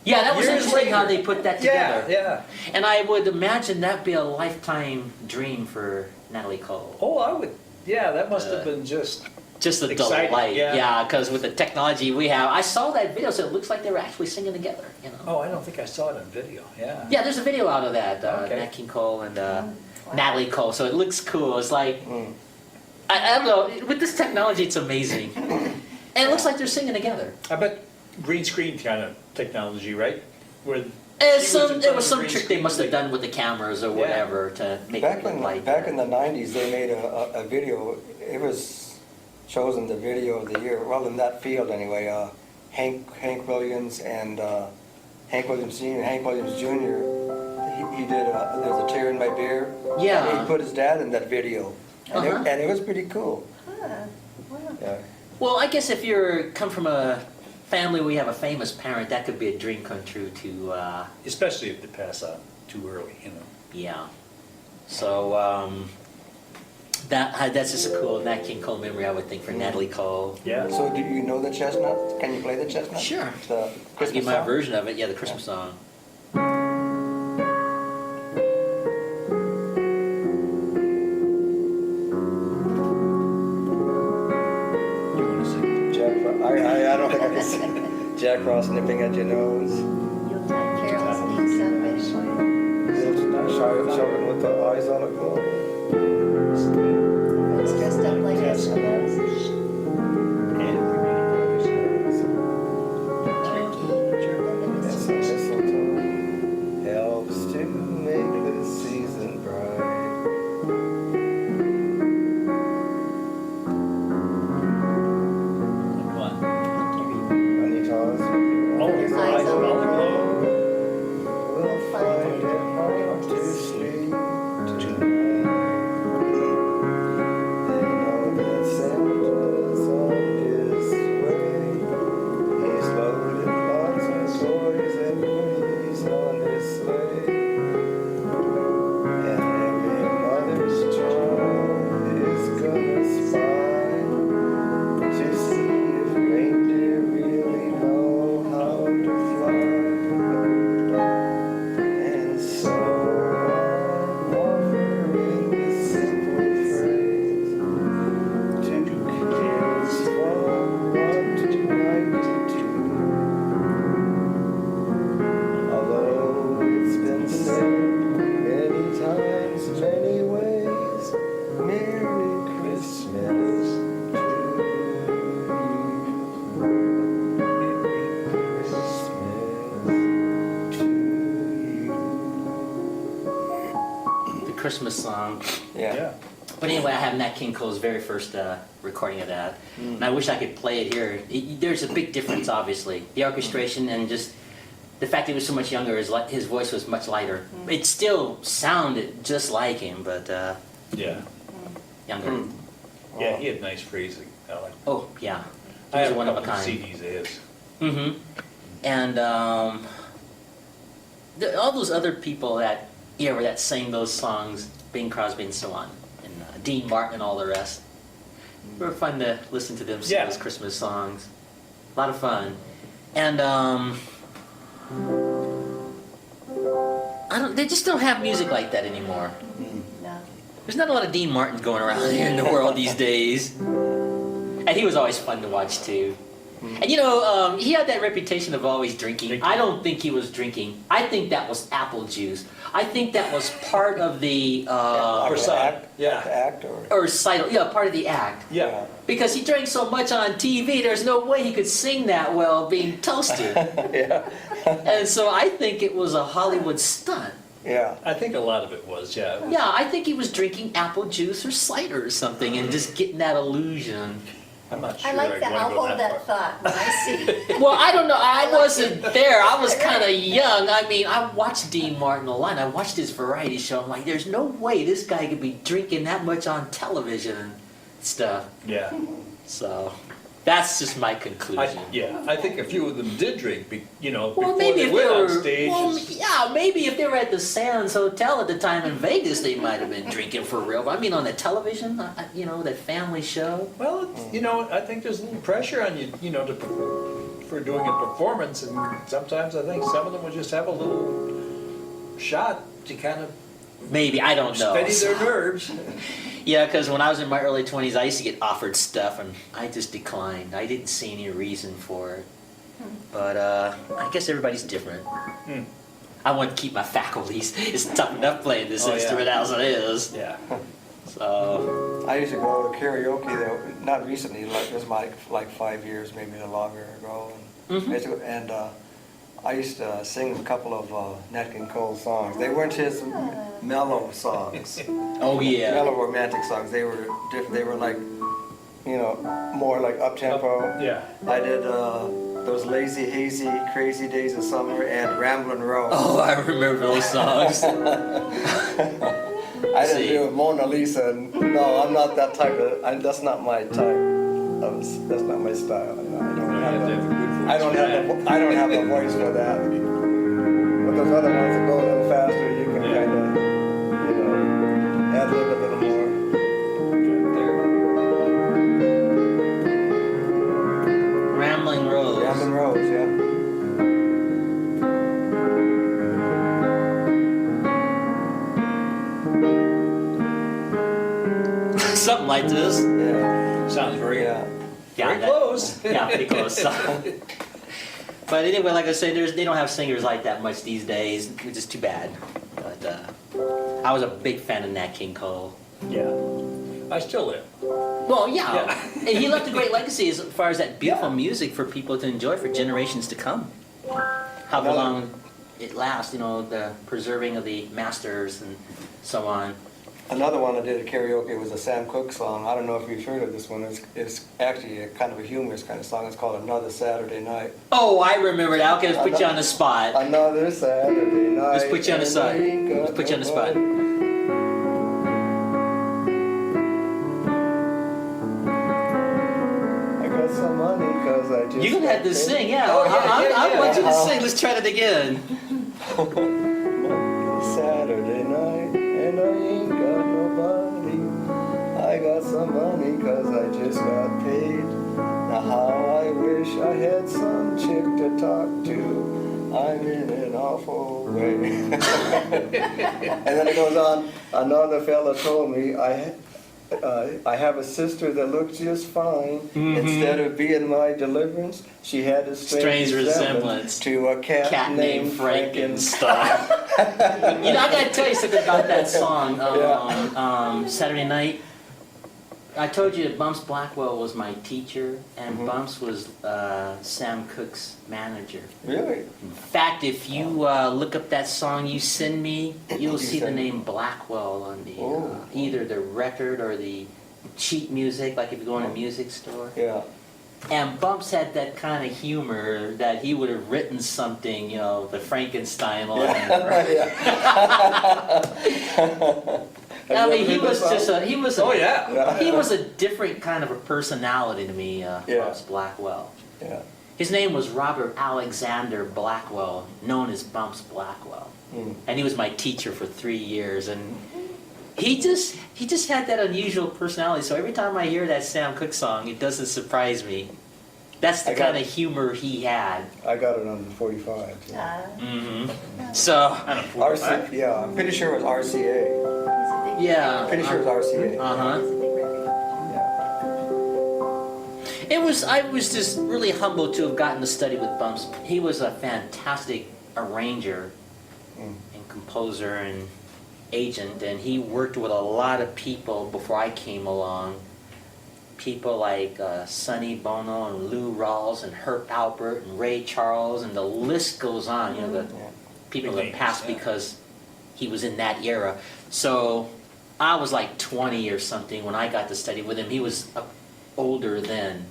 [SPEAKER 1] Yeah, that was
[SPEAKER 2] years
[SPEAKER 1] interesting how
[SPEAKER 2] later.
[SPEAKER 1] they put that
[SPEAKER 2] Yeah,
[SPEAKER 1] together.
[SPEAKER 2] yeah.
[SPEAKER 1] And I would imagine that'd be a lifetime dream for Natalie Cole.
[SPEAKER 2] Oh, I would, yeah, that must have been just,
[SPEAKER 1] Just a
[SPEAKER 2] Exciting,
[SPEAKER 1] delight,
[SPEAKER 2] yeah.
[SPEAKER 1] because with the technology we have, I saw that video, so it looks like they were actually singing together,
[SPEAKER 2] oh, I don't think I saw it on video, yeah.
[SPEAKER 1] Yeah, there's a video out of that,
[SPEAKER 2] Okay.
[SPEAKER 1] Nat King Cole and Natalie Cole, so it looks cool. It's like, I don't know, with this technology, it's amazing. And it looks like they're singing together.
[SPEAKER 2] I bet green screen kind of technology, right? Where
[SPEAKER 1] It
[SPEAKER 2] she was in front
[SPEAKER 1] was
[SPEAKER 2] of
[SPEAKER 1] some
[SPEAKER 2] green
[SPEAKER 1] trick they
[SPEAKER 2] screen,
[SPEAKER 1] must have done with the cameras or
[SPEAKER 2] Yeah.
[SPEAKER 1] whatever to make
[SPEAKER 3] Back
[SPEAKER 1] it look
[SPEAKER 3] in,
[SPEAKER 1] like
[SPEAKER 3] back in the 90s, they made a video, it was chosen the video of the year, well, in that field anyway, Hank Williams and Hank Williams Sr. and Hank Williams Jr. He did, there's a tear in my beer.
[SPEAKER 1] Yeah.
[SPEAKER 3] And he put his dad in that video, and,
[SPEAKER 1] Uh-huh.
[SPEAKER 3] and it was pretty cool.
[SPEAKER 4] Wow.
[SPEAKER 3] Yeah.
[SPEAKER 1] Well, I guess if you come from a family where you have a famous parent, that could be a dream come true to,
[SPEAKER 2] especially if they pass on too early,
[SPEAKER 1] yeah. So, That's just a cool Nat King Cole memory, I would think, for Natalie Cole.
[SPEAKER 2] Yeah.
[SPEAKER 3] So do you know the chestnut? Can you play the chestnut?
[SPEAKER 1] Sure.
[SPEAKER 3] The
[SPEAKER 1] I'll
[SPEAKER 3] Christmas
[SPEAKER 1] give my
[SPEAKER 3] song?
[SPEAKER 1] version of it. Yeah, the Christmas song.
[SPEAKER 2] You want to sing?
[SPEAKER 3] Jack I don't think I can sing. Jack Frost nipping at your nose.
[SPEAKER 4] Yuletide carols being sung by
[SPEAKER 3] Children with the eyes on it glow.
[SPEAKER 4] folks dressed up like Eskimos.
[SPEAKER 3] Yes, mistletoe helps to make the season bright.
[SPEAKER 2] What?
[SPEAKER 3] Anita's.
[SPEAKER 2] Oh,
[SPEAKER 4] Your eyes on the
[SPEAKER 2] glow.
[SPEAKER 3] We'll find it hard to sleep tonight. They know that Santa's on his way. He's loaded lots of toys and goodies on his sleigh. And every mother's child is gonna spy to see if reindeer really know how to fly. And so I'm offering this simple phrase to kids from 1 to 92. Although it's been said many times, many ways, Merry Christmas to you. Merry Christmas to you.
[SPEAKER 1] The Christmas song.
[SPEAKER 2] Yeah.
[SPEAKER 1] But anyway, I have Nat King Cole's very first recording of that, and I wish I could play it here. There's a big difference, obviously. The orchestration and just the fact he was so much younger, his voice was much lighter. It still sounded just like him, but
[SPEAKER 2] Yeah.
[SPEAKER 1] younger.
[SPEAKER 2] Yeah, he had nice phrasing. I like.
[SPEAKER 1] Oh, yeah. He
[SPEAKER 2] I
[SPEAKER 1] was
[SPEAKER 2] have
[SPEAKER 1] one of a
[SPEAKER 2] couple
[SPEAKER 1] kind.
[SPEAKER 2] CDs of his.
[SPEAKER 1] Mm-hmm. And all those other people that era that sang those songs, Bing Crosby and so on, and Dean Martin and all the rest. They were fun to listen to them sing
[SPEAKER 2] Yeah.
[SPEAKER 1] those Christmas songs. A lot of fun. And they just don't have music like that anymore.
[SPEAKER 4] No.
[SPEAKER 1] There's not a lot of Dean Martins going around here in the world these days. And he was always fun to watch too. And he had that reputation of always drinking. I don't think he was drinking. I think that was apple juice. I think that was part of the
[SPEAKER 2] Or side. Yeah.
[SPEAKER 3] Act or
[SPEAKER 1] part of the act.
[SPEAKER 2] Yeah.
[SPEAKER 1] Because he drank so much on TV, there's no way he could sing that well being toasted.
[SPEAKER 3] yeah.
[SPEAKER 1] And so I think it was a Hollywood stunt.
[SPEAKER 3] Yeah.
[SPEAKER 2] I think a lot of it was, yeah. It was-
[SPEAKER 1] Yeah, I think he was drinking apple juice or cider or something and just getting that illusion.
[SPEAKER 2] I'm not sure.
[SPEAKER 4] I like
[SPEAKER 2] I'd
[SPEAKER 4] that.
[SPEAKER 2] wanna
[SPEAKER 4] I'll
[SPEAKER 2] go
[SPEAKER 4] hold that
[SPEAKER 2] far.
[SPEAKER 4] thought when I see.
[SPEAKER 1] Well, I don't know. I wasn't there. I was kind of young. I mean, I watched Dean Martin a lot. I watched his variety show. I'm like, there's no way this guy could be drinking that much on television and stuff.
[SPEAKER 2] Yeah.
[SPEAKER 1] So that's just my conclusion.
[SPEAKER 2] I think a few of them did drink,
[SPEAKER 1] Well,
[SPEAKER 2] before
[SPEAKER 1] maybe
[SPEAKER 2] they
[SPEAKER 1] if
[SPEAKER 2] went
[SPEAKER 1] they
[SPEAKER 2] on
[SPEAKER 1] were,
[SPEAKER 2] stage.
[SPEAKER 1] well, yeah, maybe if they were at the Sands Hotel at the time in Vegas, they might have been drinking for real. But I mean, on the television, that family show.
[SPEAKER 2] Well, I think there's a little pressure on you, for doing a performance, and sometimes I think some of them would just have a little shot to kind of
[SPEAKER 1] Maybe, I don't know.
[SPEAKER 2] steady their nerves.
[SPEAKER 1] Yeah, because when I was in my early 20s, I used to get offered stuff, and I just declined. I didn't see any reason for it. But I guess everybody's different.
[SPEAKER 2] Hmm.
[SPEAKER 1] I want to keep my faculties. It's tough enough playing this
[SPEAKER 2] Oh, yeah.
[SPEAKER 1] instrument as it is.
[SPEAKER 2] Yeah.
[SPEAKER 1] So,
[SPEAKER 3] I used to go to karaoke though, not recently, it was like 5 years, maybe longer ago. And I used to go, and I used to sing a couple of Nat King Cole songs. They weren't his mellow songs,
[SPEAKER 1] oh yeah.
[SPEAKER 3] mellow romantic songs. They were different. They were like, more like up tempo.
[SPEAKER 2] Yeah.
[SPEAKER 3] I did those Lazy Hazy Crazy Days of Summer and Ramblin' Rose.
[SPEAKER 1] Oh, I remember those songs.
[SPEAKER 3] I didn't
[SPEAKER 1] See.
[SPEAKER 3] do Mona Lisa. And, no, I'm not that type of. That's not my type. That's not my style. I don't have the voice for that. But those other ones that go a little faster, you can kind of, add a little more. Yeah.
[SPEAKER 2] Sounds very,
[SPEAKER 3] Yeah.
[SPEAKER 2] very
[SPEAKER 1] that-
[SPEAKER 2] close.
[SPEAKER 1] Yeah, pretty close. So. But anyway, like I said, they don't have singers like that much these days, which is too bad. But I was a big fan of Nat King Cole.
[SPEAKER 2] Yeah. I still am.
[SPEAKER 1] Well, yeah. And he left a great legacy as far as that beautiful
[SPEAKER 3] Yeah.
[SPEAKER 1] music for people to enjoy for generations to come. How
[SPEAKER 3] Another-
[SPEAKER 1] long it lasts, the preserving of the masters and so on.
[SPEAKER 3] Another one I did at karaoke was a Sam Cooke song. I don't know if you've heard of this one. It's actually a kind of a humorous kind of song. It's called Another Saturday Night.
[SPEAKER 1] Oh, I remember that. Okay, let's put you on the spot.
[SPEAKER 3] Another Saturday night.
[SPEAKER 1] Let's put you on the
[SPEAKER 3] and
[SPEAKER 1] spot.
[SPEAKER 3] I ain't got
[SPEAKER 1] Let's put you on the spot.
[SPEAKER 3] nobody. I got some money 'cause I just
[SPEAKER 1] You
[SPEAKER 3] got
[SPEAKER 1] had to
[SPEAKER 3] paid.
[SPEAKER 1] sing, yeah.
[SPEAKER 2] Oh, yeah,
[SPEAKER 1] I want you to
[SPEAKER 3] yeah.
[SPEAKER 1] sing. Let's try that again.
[SPEAKER 3] Saturday night and I ain't got nobody. I got some money 'cause I just got paid. Now how I wish I had some chick to talk to. I'm in an awful way. And then it goes on. Another fella told me I have a sister that looks just fine. Instead of being my deliverance, she had a strange resemblance to a cat,
[SPEAKER 1] named Frankenstein. I gotta tell you something about that song. Saturday Night. I told you that Bumps Blackwell was my teacher, and Bumps was Sam Cooke's manager.
[SPEAKER 3] Really?
[SPEAKER 1] In fact, if you look up that song you send me, you'll see the name Blackwell on the either the record or the sheet music, like if you go in a music store.
[SPEAKER 3] Yeah.
[SPEAKER 1] And Bumps had that kind of humor that he would have written something, the Frankenstein line. I mean, he was just a, he was a,
[SPEAKER 2] Oh, yeah.
[SPEAKER 1] he was a different kind of a personality to me, Bumps Blackwell.
[SPEAKER 3] Yeah.
[SPEAKER 1] His name was Robert Alexander Blackwell, known as Bumps Blackwell. And he was my teacher for 3 years, and he just had that unusual personality. So every time I hear that Sam Cooke song, it doesn't surprise me. That's the
[SPEAKER 3] I got
[SPEAKER 1] kind of humor he had.
[SPEAKER 3] I got it on the 45. So.
[SPEAKER 1] So,
[SPEAKER 3] RC, yeah, I'm pretty sure it was RCA.
[SPEAKER 1] yeah.
[SPEAKER 3] Pretty sure it was RCA.
[SPEAKER 1] Uh-huh.
[SPEAKER 3] Yeah.
[SPEAKER 1] I was just really humbled to have gotten to study with Bumps. He was a fantastic arranger and composer and agent, and he worked with a lot of people before I came along. People like Sonny Bono and Lou Rawls and Herb Alpert and Ray Charles, and the list goes on. The people that passed because he was in that era. So I was like 20 or something when I got to study with him. He was older then.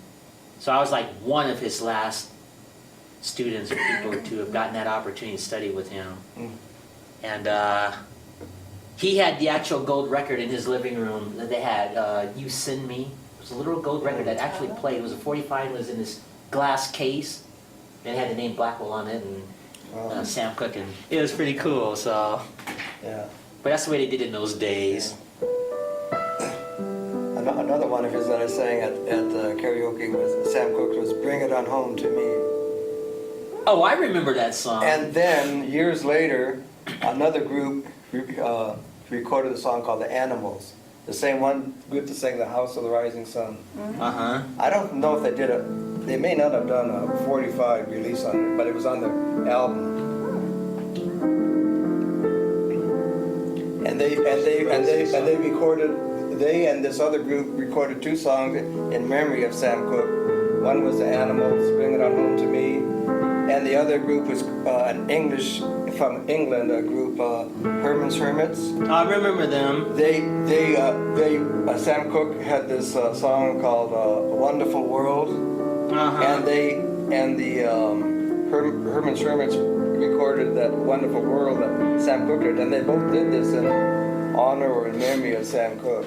[SPEAKER 1] So I was like one of his last students or people to have gotten that opportunity to study with him. And he had the actual gold record in his living room that they had, You Send Me. It was a little gold record that actually played. It was a 45, it was in this glass case. And it had the name Blackwell on it and Sam Cooke. And it was pretty cool, so.
[SPEAKER 3] Yeah.
[SPEAKER 1] But that's the way they did it in those days.
[SPEAKER 3] Another one of his that I sang at karaoke was Sam Cooke was "Bring It On Home to Me."
[SPEAKER 1] Oh, I remember that song.
[SPEAKER 3] And then years later, another group recorded a song called "The Animals." The same one group that sang "The House of the Rising Sun."
[SPEAKER 1] Uh-huh.
[SPEAKER 3] I don't know if they did it. They may not have done a 45 release on it, but it was on the album. And they recorded. They and this other group recorded 2 songs in memory of Sam Cooke. One was "The Animals," "Bring It On Home to Me," and the other group was an English from England, a group Herman's Hermits.
[SPEAKER 1] I remember them.
[SPEAKER 3] Sam Cooke had this song called "Wonderful World,"
[SPEAKER 1] Uh-huh.
[SPEAKER 3] and Herman's Hermits recorded that "Wonderful World" that Sam Cooke did, and they both did this in honor or in memory of Sam Cooke.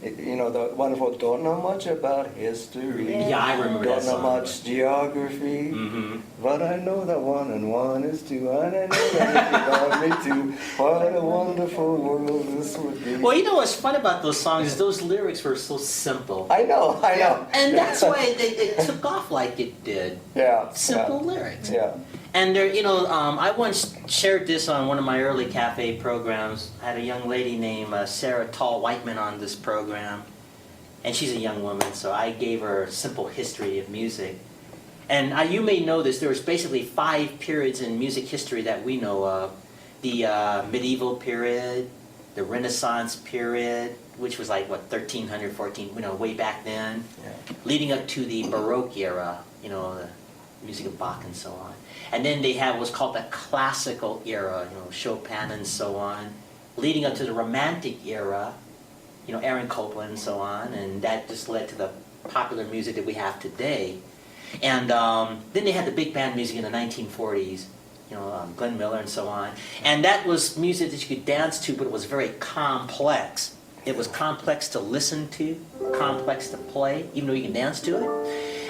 [SPEAKER 3] The wonderful "Don't know much about history."
[SPEAKER 1] Yeah, I remember
[SPEAKER 3] Don't
[SPEAKER 1] that
[SPEAKER 3] know
[SPEAKER 1] song.
[SPEAKER 3] much geography.
[SPEAKER 1] Mm-hmm.
[SPEAKER 3] But I know that 1 and 1 is 2, and I know that if you love me too, what a wonderful world this would be.
[SPEAKER 1] Well, you know what's fun about those songs is those lyrics were so simple.
[SPEAKER 3] I know.
[SPEAKER 1] And that's why they took off like it did.
[SPEAKER 3] Yeah.
[SPEAKER 1] Simple lyrics.
[SPEAKER 3] Yeah.
[SPEAKER 1] And there, I once shared this on one of my early cafe programs. I had a young lady named Sarah Tall Whiteman on this program. and she's a young woman, so I gave her a simple history of music. And you may know this, there was basically 5 periods in music history that we know of. The medieval period, the Renaissance period, which was like, what, 1300, 14, way back then, leading up to the Baroque era, the music of Bach and so on. And then they have what's called the classical era, Chopin and so on, leading up to the Romantic era, Aaron Copland and so on, and that just led to the popular music that we have today. And then they had the big band music in the 1940s, Glenn Miller and so on. And that was music that you could dance to, but it was very complex. It was complex to listen to, complex to play, even though you can dance to it.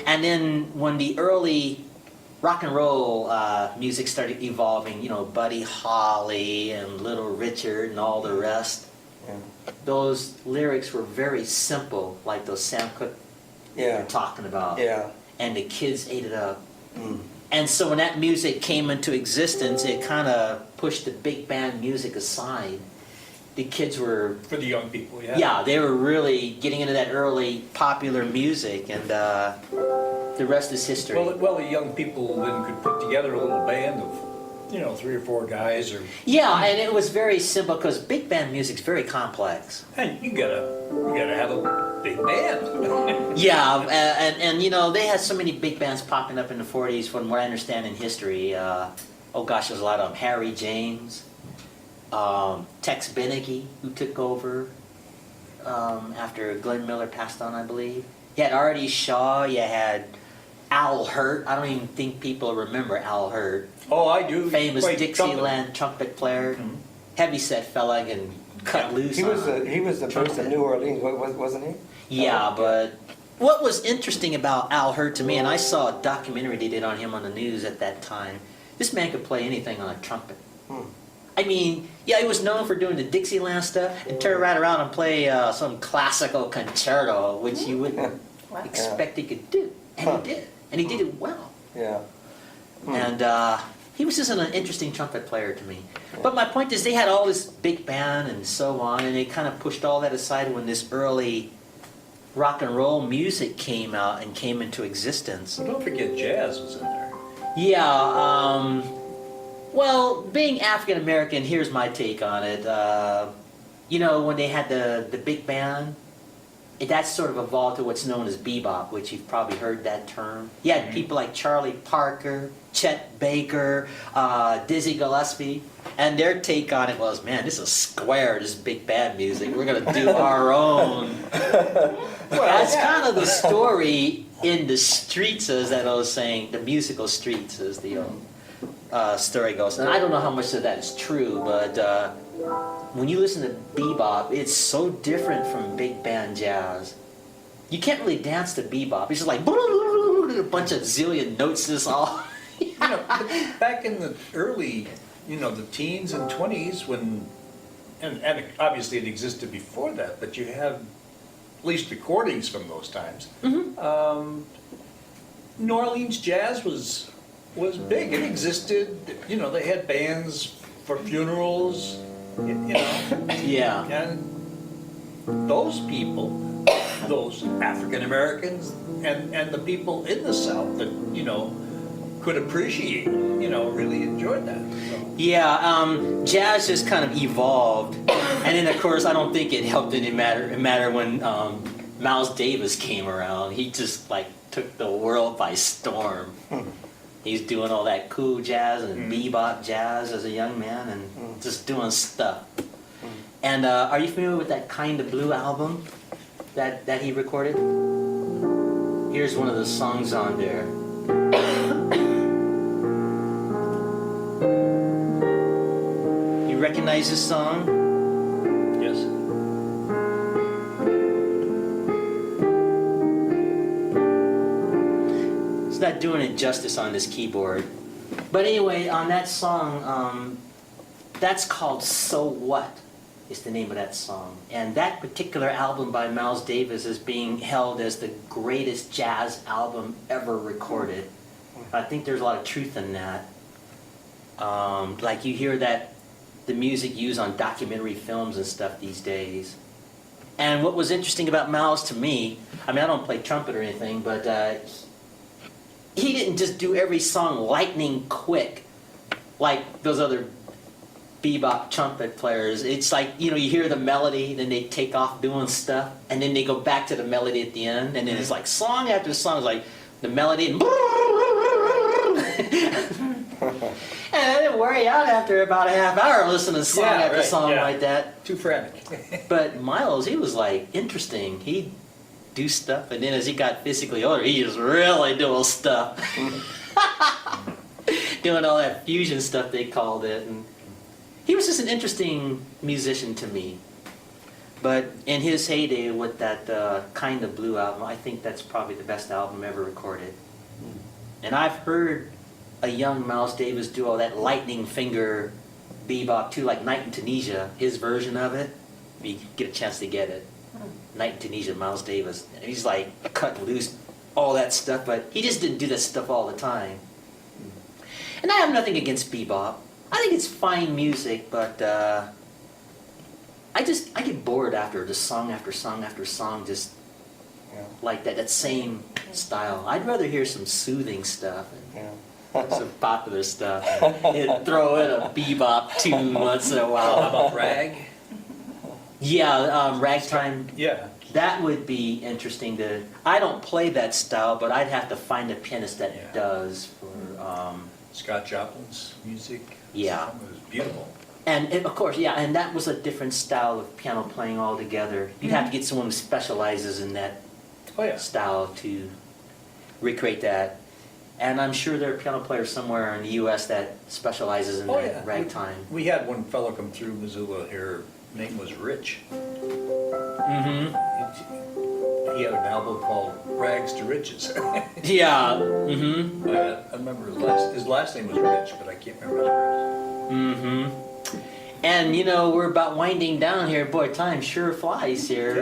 [SPEAKER 1] And then when the early rock and roll music started evolving, Buddy Holly and Little Richard and all the rest, those lyrics were very simple, like those Sam Cooke you're talking about. And the kids ate it up. And so when that music came into existence, it kind of pushed the big band music aside. The kids were...
[SPEAKER 2] For the young people,
[SPEAKER 1] Yeah, they were really getting into that early popular music, and the rest is history.
[SPEAKER 2] Well, the young people then could put together a little band of, 3 or 4 guys, or...
[SPEAKER 1] Yeah, and it was very simple, because big band music's very complex.
[SPEAKER 2] And you gotta have a big band.
[SPEAKER 1] Yeah, and they had so many big bands popping up in the 40s, from what I understand in history. Oh gosh, there's a lot of them. Harry James, Tex Beneke, who took over after Glenn Miller passed on, I believe. You had Artie Shaw, you had Al Hurt. I don't even think people remember Al Hurt.
[SPEAKER 2] Oh, I do.
[SPEAKER 1] Famous
[SPEAKER 2] Played
[SPEAKER 1] Dixieland trumpet player, heavyset fella, and cut loose.
[SPEAKER 3] He was the first in New Orleans, wasn't he?
[SPEAKER 1] Yeah, but what was interesting about Al Hurt to me, and I saw a documentary they did on him on the news at that time, this man could play anything on a trumpet. I mean, yeah, he was known for doing the Dixieland stuff and turn right around and play some classical concerto, which you wouldn't expect he could do. And he did. And he did it well.
[SPEAKER 3] Yeah.
[SPEAKER 1] And he was just an interesting trumpet player to me. But my point is, they had all this big band and so on, and they kind of pushed all that aside when this early rock and roll music came out and came into existence.
[SPEAKER 2] Well, don't forget jazz was in there.
[SPEAKER 1] Yeah, well, being African American, here's my take on it. When they had the big band, that sort of evolved to what's known as bebop, which you've probably heard that term. You had people like Charlie Parker, Chet Baker, Dizzy Gillespie, and their take on it was, man, this is square, this big band music. We're going to do our own. That's kind of the story in the streets, as that I was saying, the musical streets, as the story goes. And I don't know how much of that is true, but when you listen to bebop, it's so different from big band jazz. You can't really dance to bebop. It's just like a bunch of zillion notes. This all.
[SPEAKER 2] Back in the early, the teens and 20s, when, and obviously it existed before that, but you have at least recordings from those times. New Orleans jazz was big. It existed. They had bands for funerals.
[SPEAKER 1] Yeah.
[SPEAKER 2] And those people, those African Americans, and the people in the South that could appreciate, really enjoyed that. So.
[SPEAKER 1] Yeah, jazz just kind of evolved, and then of course I don't think it helped any matter when Miles Davis came around. He just took the world by storm. He's doing all that cool jazz and bebop jazz as a young man, and just doing stuff. And are you familiar with that Kind of Blue album that he recorded? Here's one of the songs on there. You recognize this song?
[SPEAKER 2] Yes.
[SPEAKER 1] It's not doing it justice on this keyboard. But anyway, on that song, that's called So What, is the name of that song. And that particular album by Miles Davis is being held as the greatest jazz album ever recorded. I think there's a lot of truth in that. You hear that the music used on documentary films and stuff these days. And what was interesting about Miles to me, I mean, I don't play trumpet or anything, but he didn't just do every song lightning quick like those other bebop trumpet players. It's like, you hear the melody, then they take off doing stuff, and then they go back to the melody at the end, and then it's like song after song, it's like the melody, and and it wear you out after about a half hour listening to song after
[SPEAKER 2] right,
[SPEAKER 1] song
[SPEAKER 2] yeah.
[SPEAKER 1] like that.
[SPEAKER 2] Too frantic.
[SPEAKER 1] But Miles, he was like interesting. He'd do stuff, and then as he got physically older, he was really doing stuff. Doing all that fusion stuff, they called it. And he was just an interesting musician to me. But in his heyday with that Kind of Blue album, I think that's probably the best album ever recorded. And I've heard a young Miles Davis do all that lightning finger bebop too, like Night in Tunisia, his version of it. If you get a chance to get it. Night in Tunisia, Miles Davis. And he's like cut loose, all that stuff, but he just didn't do that stuff all the time. And I have nothing against bebop. I think it's fine music, but I get bored after just song after song after song, just
[SPEAKER 3] Yeah.
[SPEAKER 1] like that same style. I'd rather hear some soothing stuff
[SPEAKER 3] Yeah.
[SPEAKER 1] and some popular stuff. And throw in a bebop tune once in a
[SPEAKER 2] How
[SPEAKER 1] while.
[SPEAKER 2] about rag?
[SPEAKER 1] Yeah, ragtime.
[SPEAKER 2] Yeah.
[SPEAKER 1] That would be interesting to. I don't play that style, but I'd have to find a pianist that
[SPEAKER 2] Yeah.
[SPEAKER 1] does for.
[SPEAKER 2] Scott Joplin's music.
[SPEAKER 1] Yeah.
[SPEAKER 2] It was beautiful.
[SPEAKER 1] And of course, yeah, and that was a different style of piano playing altogether. You'd have to get someone who specializes in that
[SPEAKER 2] Oh, yeah.
[SPEAKER 1] style to recreate that. And I'm sure there are piano players somewhere in the U.S. that specializes in
[SPEAKER 2] Oh,
[SPEAKER 1] that
[SPEAKER 2] yeah.
[SPEAKER 1] ragtime.
[SPEAKER 2] We had one fellow come through Missoula here, name was Rich.
[SPEAKER 1] Mm-hmm.
[SPEAKER 2] He had an album called Rags to Riches.
[SPEAKER 1] Yeah. Mm-hmm.
[SPEAKER 2] I remember his last name was Rich, but I can't remember his
[SPEAKER 1] Mm-hmm. And we're about winding down here. Boy, time sure flies here.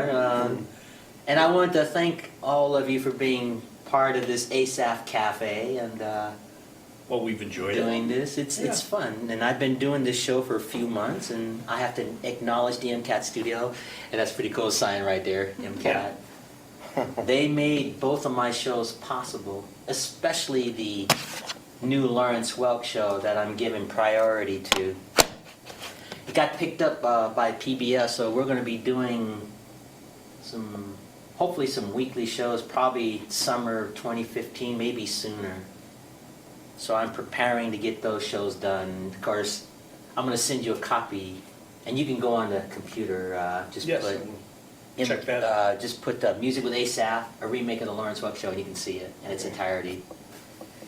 [SPEAKER 1] And I want to thank all of you for being part of this Asaph Cafe and
[SPEAKER 2] Well, we've enjoyed
[SPEAKER 1] doing
[SPEAKER 2] it.
[SPEAKER 1] this. It's
[SPEAKER 2] Yeah.
[SPEAKER 1] fun, and I've been doing this show for a few months, and I have to acknowledge the MCAT studio, and that's a pretty cool sign right there, MCAT. They made both of my shows possible, especially the new Lawrence Welk show that I'm giving priority to. It got picked up by PBS, so we're going to be doing hopefully some weekly shows, probably summer 2015, maybe sooner. So I'm preparing to get those shows done. Of course, I'm going to send you a copy, and you can go on the computer,
[SPEAKER 2] Yes. Check that out.
[SPEAKER 1] just put Music with Asaph, a remake of the Lawrence Welk show, and you can see it in its entirety.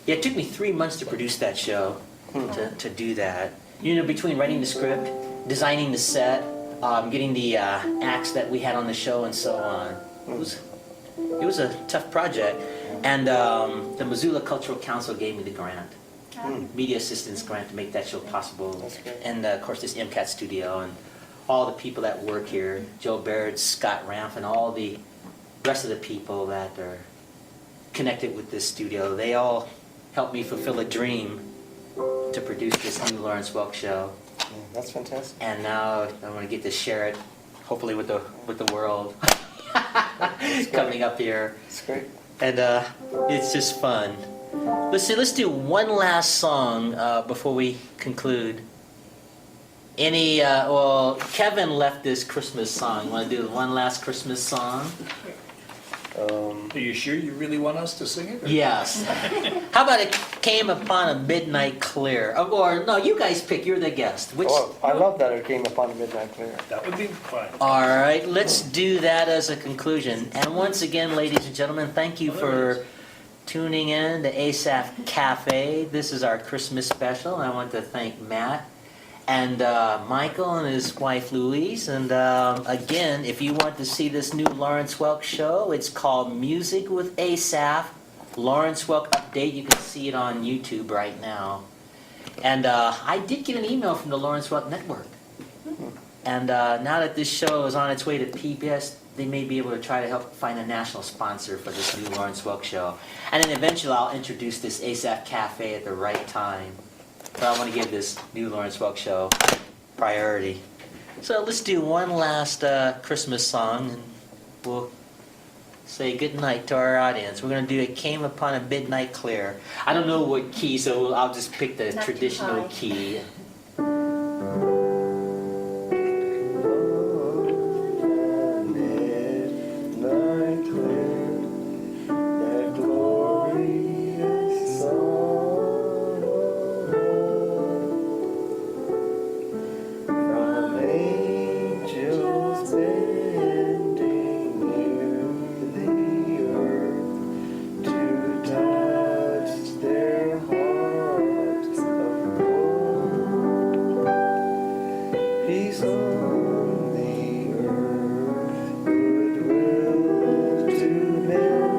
[SPEAKER 1] Yeah, it took me 3 months to produce that show, to do that. Between writing the script, designing the set, getting the acts that we had on the show, and so on. It was a tough project, and the Missoula Cultural Council gave me the grant, media assistance grant, to make that show possible.
[SPEAKER 3] That's great.
[SPEAKER 1] And of course, this MCAT studio and all the people that work here, Joe Baird, Scott Ramp, and all the rest of the people that are connected with this studio. They all helped me fulfill a dream to produce this new Lawrence Welk show.
[SPEAKER 3] Yeah, that's fantastic.
[SPEAKER 1] And now I'm going to get to share it, hopefully with the world, coming up here.
[SPEAKER 3] It's great.
[SPEAKER 1] And it's just fun. Let's do one last song before we conclude. Kevin left this Christmas song. Want to do one last Christmas song?
[SPEAKER 2] Are you sure you really want us to sing it? or-
[SPEAKER 1] Yes. How about It Came Upon a Midnight Clear? Or no, you guys pick. You're the guest. Which?
[SPEAKER 3] Oh, I love that it came upon a midnight clear.
[SPEAKER 2] That would be fine.
[SPEAKER 1] All right, let's do that as a conclusion. And once again, ladies and gentlemen, thank you for tuning in to Asaph Cafe. This is our Christmas special. I want to thank Matt and Michael and his wife Louise. And again, if you want to see this new Lawrence Welk show, it's called Music with Asaph. Lawrence Welk update. You can see it on YouTube right now. And I did get an email from the Lawrence Welk Network. And now that this show is on its way to PBS, they may be able to try to help find a national sponsor for this new Lawrence Welk show. And then eventually I'll introduce this Asaph Cafe at the right time. But I want to give this new Lawrence Welk show priority. So let's do one last Christmas song, and we'll say good night to our audience. We're going to do It Came Upon a Midnight Clear. I don't know what key, so I'll just pick the
[SPEAKER 4] Not too
[SPEAKER 1] traditional
[SPEAKER 4] high.
[SPEAKER 1] key.
[SPEAKER 3] Midnight clear, that glorious song from angels bending near the earth to touch their hearts of gold. Peace on the earth, goodwill to men,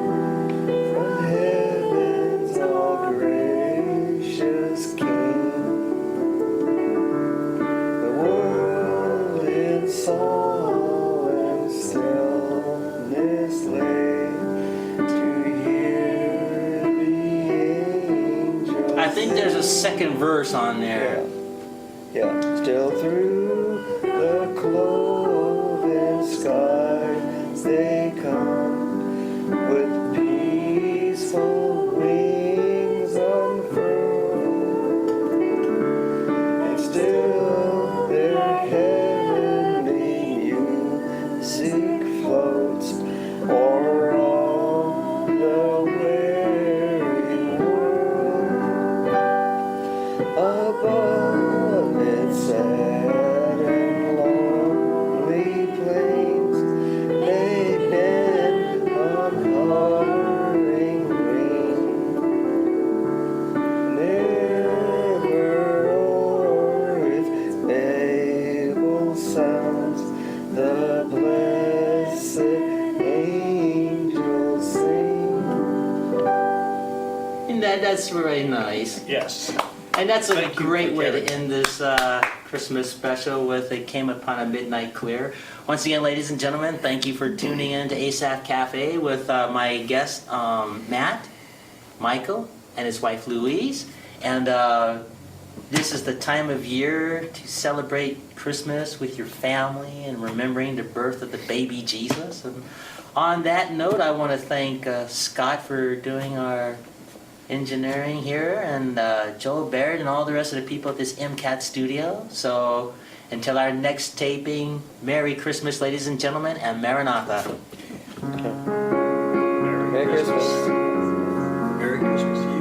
[SPEAKER 3] from heaven's all gracious King. The world in solemn stillness lay to hear the angels.
[SPEAKER 1] I think there's a second verse on there.
[SPEAKER 3] Yeah, still through the cloven sky they come with peaceful wings unfurled, and still their heavenly music floats o'er all the weary world. Above its sad and lonely plains, they bend on hovering wing. Never o'er its Babel sounds the blessed angels sing.
[SPEAKER 1] And that's really nice.
[SPEAKER 2] Yes.
[SPEAKER 1] And that's a
[SPEAKER 2] Thank you
[SPEAKER 1] great
[SPEAKER 2] for
[SPEAKER 1] way to
[SPEAKER 2] carrying.
[SPEAKER 1] end this Christmas special with It Came Upon a Midnight Clear. Once again, ladies and gentlemen, thank you for tuning in to Asaph Cafe with my guest, Matt, Michael, and his wife, Louise. And this is the time of year to celebrate Christmas with your family and remembering the birth of the baby Jesus. And on that note, I want to thank Scott for doing our engineering here, and Joel Baird and all the rest of the people at this MCAT studio. So until our next taping, Merry Christmas, ladies and gentlemen, and Maranatha.
[SPEAKER 3] Merry Christmas.
[SPEAKER 2] Merry Christmas.